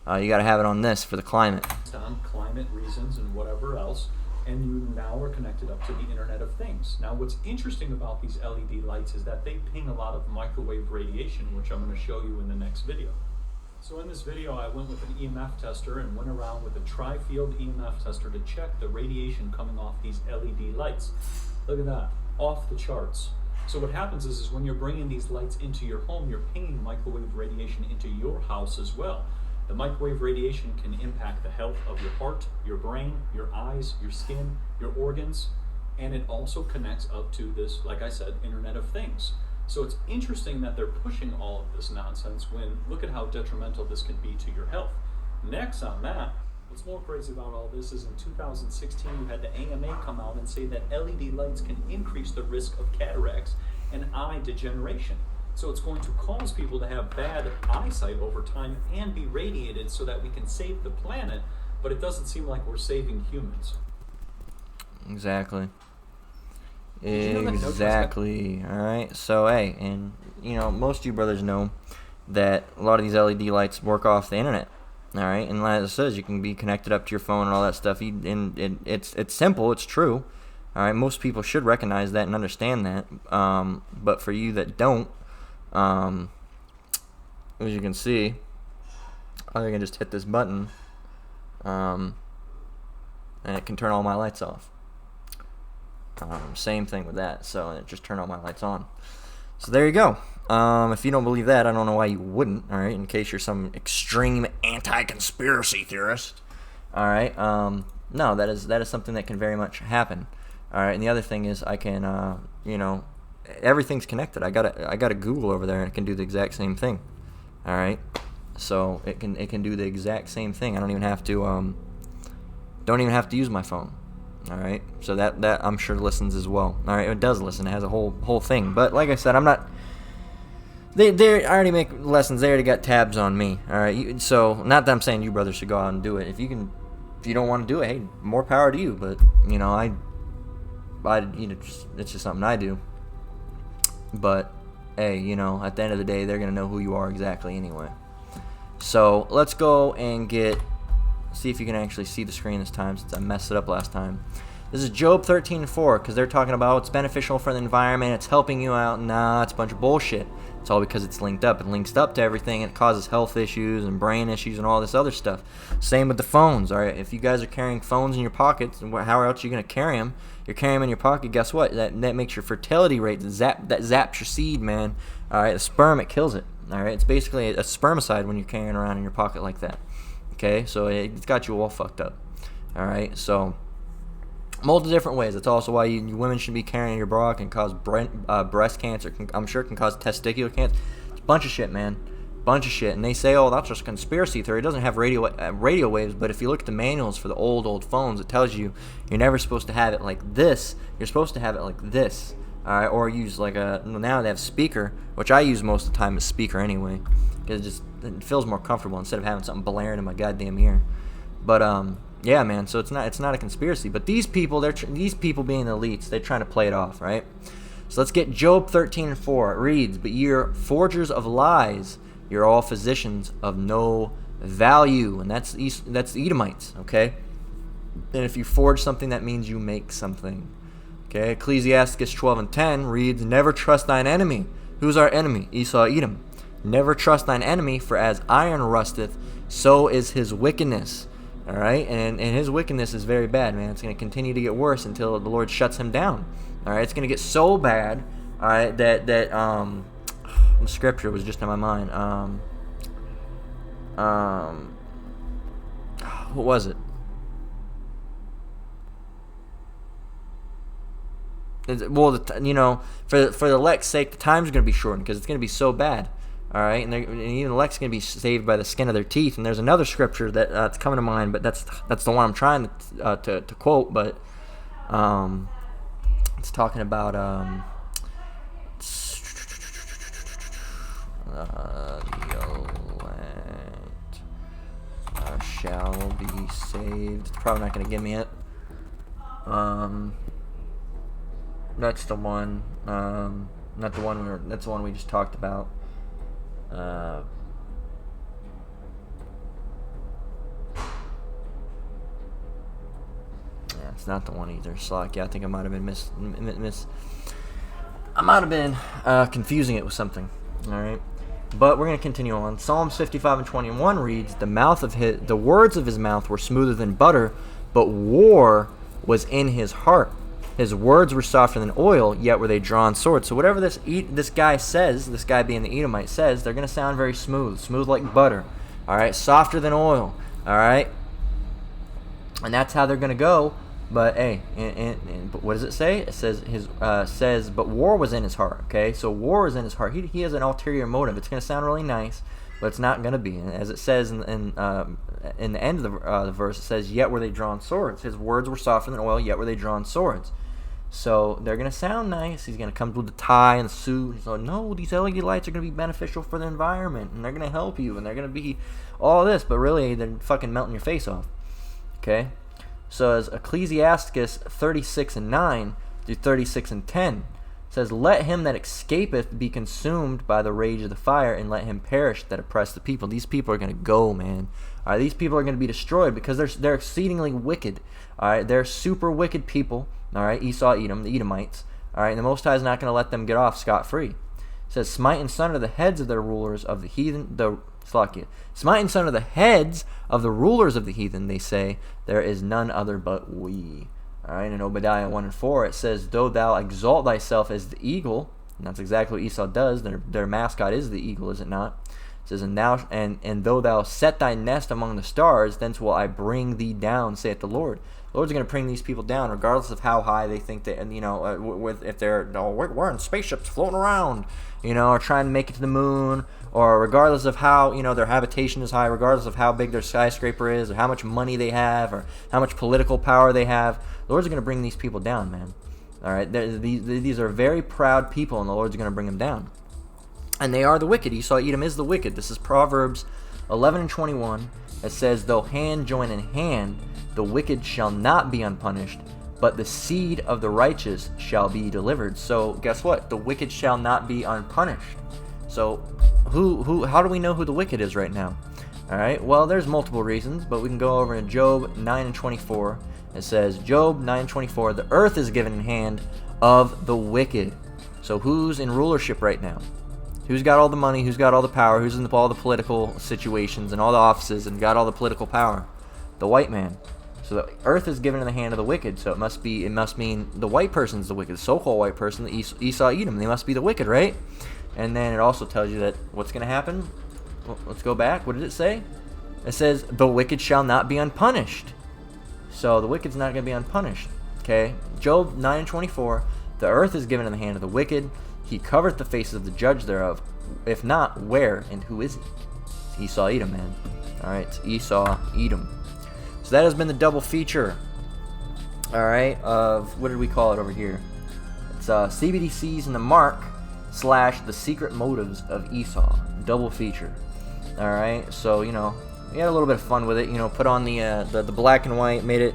You got to have it on this for the climate. On climate reasons and whatever else. And you now are connected up to the Internet of Things. Now, what's interesting about these LED lights is that they ping a lot of microwave radiation, which I'm going to show you in the next video. So in this video, I went with an EMF tester and went around with a tri-field EMF tester to check the radiation coming off these LED lights. Look at that, off the charts. So what happens is when you're bringing these lights into your home, you're pinging microwave radiation into your house as well. The microwave radiation can impact the health of your heart, your brain, your eyes, your skin, your organs, and it also connects up to this, like I said, Internet of Things. So it's interesting that they're pushing all of this nonsense when, look at how detrimental this can be to your health. Next on that, what's more crazy about all this is in 2016 you had the AMA come out and say that LED lights can increase the risk of cataracts and eye degeneration. So it's going to cause people to have bad eyesight over time and be radiated so that we can save the planet, but it doesn't seem like we're saving humans. Exactly. Exactly. All right. So, hey, and, most of you brothers know that a lot of these LED lights work off the internet. All right. And as it says, you can be connected up to your phone and all that stuff. And it's simple. It's true. All right. Most people should recognize that and understand that. But for you that don't, as you can see, I can just hit this button, and it can turn all my lights off. Same thing with that, so it just turned all my lights on. So there you go. If you don't believe that, I don't know why you wouldn't. All right, in case you're some extreme anti-conspiracy theorist. All right, no, that is something that can very much happen. All right, and the other thing is I can, everything's connected. I got a Google over there, and it can do the exact same thing. All right, so it can do the exact same thing. I don't even have to use my phone. All right, so that I'm sure listens as well. All right, it does listen. It has a whole thing. But like I said, I'm not. They already make lessons. They already got tabs on me. All right, so not that I'm saying you brothers should go out and do it. If you don't want to do it, hey, more power to you. But it's just something I do. But hey, at the end of the day, they're gonna know who you are exactly anyway. So let's go and see if you can actually see the screen this time, since I messed it up last time. This is Job 13:4, because they're talking about it's beneficial for the environment, it's helping you out. Nah, it's a bunch of bullshit. It's all because it's linked up. It links up to everything, and it causes health issues and brain issues and all this other stuff. Same with the phones, all right? If you guys are carrying phones in your pockets, and how else are you going to carry them? You're carrying them in your pocket, guess what? That makes your fertility rate, that zaps your seed, man. All right, the sperm, it kills it. All right, it's basically a spermicide when you're carrying around in your pocket like that. Okay, so it's got you all fucked up. All right, so multiple different ways. That's also why you women should be carrying your bra. It can cause breast cancer. I'm sure it can cause testicular cancer. It's a bunch of shit, man. Bunch of shit. And they say, oh, that's just a conspiracy theory. It doesn't have radio waves, but if you look at the manuals for the old phones, it tells you you're never supposed to have it like this. You're supposed to have it like this. All right, or use like now they have speaker, which I use most of the time as speaker anyway, because it feels more comfortable instead of having something blaring in my goddamn ear. But yeah, man. So it's not a conspiracy. But these people being the elites, they're trying to play it off, right? So let's get Job 13:4. It reads, "But you're forgers of lies. You're all physicians of no value," and that's the Edomites, okay? And if you forge something, that means you make something. Okay, Ecclesiasticus 12:10 reads, "Never trust thine enemy." Who's our enemy? Esau, Edom. "Never trust thine enemy, for as iron rusteth, so is his wickedness." All right, and his wickedness is very bad, man. It's going to continue to get worse until the Lord shuts him down. All right, it's going to get so bad, all right, that the scripture was just in my mind. what was it? Well, for the elect's sake, the time's going to be shortened because it's going to be so bad. All right, and even the elect's going to be saved by the skin of their teeth. And there's another scripture that's coming to mind, but that's the one I'm trying to quote. But it's talking about the elect shall be saved. It's probably not going to give me it. That's the one. Not the one that's the one we just talked about. Yeah, it's not the one either. Slack. Yeah, I think I might have been I might have been confusing it with something. All right, but we're gonna continue on. Psalms 55:21 reads, "The words of his mouth were smoother than butter, but war was in his heart. His words were softer than oil, yet were they drawn swords." So whatever this guy says, this guy being the Edomite says, they're going to sound very smooth like butter, all right, softer than oil, all right, and that's how they're going to go. But hey, but what does it say? It says but war was in his heart. Okay, so war is in his heart. He has an ulterior motive. It's going to sound really nice, but it's not going to be. And as it says in the end of the verse, it says, "Yet were they drawn swords." His words were softer than oil, yet were they drawn swords. So they're going to sound nice. He's going to come with the tie and the suit. So no, these LED lights are going to be beneficial for the environment, and they're going to help you, and they're going to be all this, but really they're fucking melting your face off. Okay? So as Ecclesiasticus 36:9 through 36:10 says, "Let him that escapeth be consumed by the rage of the fire, and let him perish that oppress the people." These people are going to go, man. All right, these people are going to be destroyed because they're exceedingly wicked. All right, they're super wicked people. All right, Esau, Edom, the Edomites. All right, and the Most High is not going to let them get off scot-free. It says, "Smite and sunder the heads of their rulers of the heathen." Smite and sunder the heads of the rulers of the heathen. They say, "There is none other but we." All right, in Obadiah 1:4, it says, "Though thou exalt thyself as the eagle," and that's exactly what Esau does. Their mascot is the eagle, is it not? It says, and though thou set thy nest among the stars, thence will I bring thee down, saith the Lord. The Lord's going to bring these people down, regardless of how high they think that, if they're, we're in spaceships floating around, or trying to make it to the moon, or regardless of how, their habitation is high, regardless of how big their skyscraper is, or how much money they have, or how much political power they have. The Lord's going to bring these people down, man. All right, these are very proud people, and the Lord's going to bring them down. And they are the wicked. Esau, Edom is the wicked. This is Proverbs 11:21. It says, "Though hand join in hand, the wicked shall not be unpunished, but the seed of the righteous shall be delivered." So guess what? The wicked shall not be unpunished. So how do we know who the wicked is right now? All right, well, there's multiple reasons, but we can go over in Job 9:24. It says, Job 9:24, "The earth is given in hand of the wicked." So who's in rulership right now? Who's got all the money? Who's got all the power? Who's in all the political situations and all the offices and got all the political power? The white man. So the earth is given in the hand of the wicked. So it must mean the white person's the wicked, the so-called white person, the Esau, Edom. They must be the wicked, right? And then it also tells you that what's going to happen. Well, let's go back. What did it say? It says, "The wicked shall not be unpunished." So the wicked's not going to be unpunished. Okay? Job 9:24, "The earth is given in the hand of the wicked. He covereth the faces of the judge thereof. If not, where and who is it?" It's Esau, Edom, man. All right, it's Esau, Edom. So that has been the double feature. All right, of what did we call it over here? It's CBDCs and the Mark / the secret motives of Esau. Double feature. All right, so we had a little bit of fun with it. Put on the black and white, made it.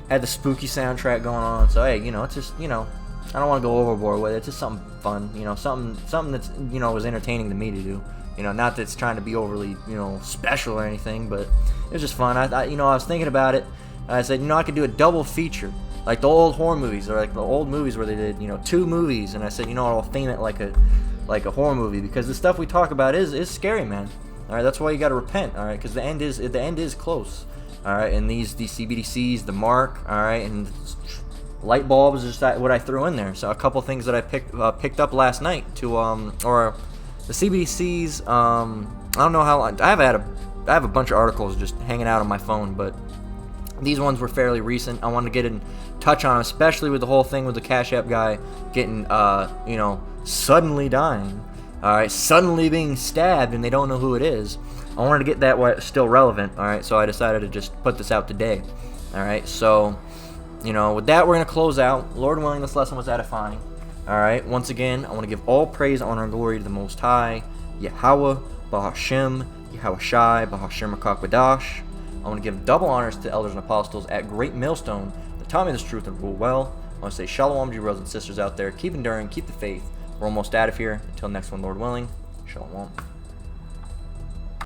Had the spooky soundtrack going on. So hey, it's just I don't want to go overboard with it. It's just something fun, something that's was entertaining to me to do. Not that it's trying to be overly special or anything, but it was just fun. I was thinking about it. I said I could do a double feature like the old horror movies or like the old movies where they did 2 movies. And I said I'll theme it like a horror movie because the stuff we talk about is scary, man. All right, that's why you got to repent. All right, because the end is close. All right, and these CBDCs, the Mark. All right, and Lightbulbs is just what I threw in there. So a couple things that I picked up last night to or the CBDCs I don't know how long. I have a bunch of articles just hanging out on my phone, but these ones were fairly recent. I wanted to get in touch on them, especially with the whole thing with the Cash App guy getting, suddenly dying. All right, suddenly being stabbed, and they don't know who it is. I wanted to get that while it's still relevant. All right, so I decided to just put this out today. All right, so, with that, we're going to close out. Lord willing, this lesson was edifying. All right, once again, I want to give all praise, honor, and glory to the Most High, Yahweh, Bahashem, Yahweh Shai, Bahashem Akakwadash. I want to give double honors to the elders and apostles at Great Millstone that taught me this truth and rule well. I want to say shalom to you brothers and sisters out there. Keep enduring, keep the faith. We're almost out of here. Until next one, Lord willing. Shalom.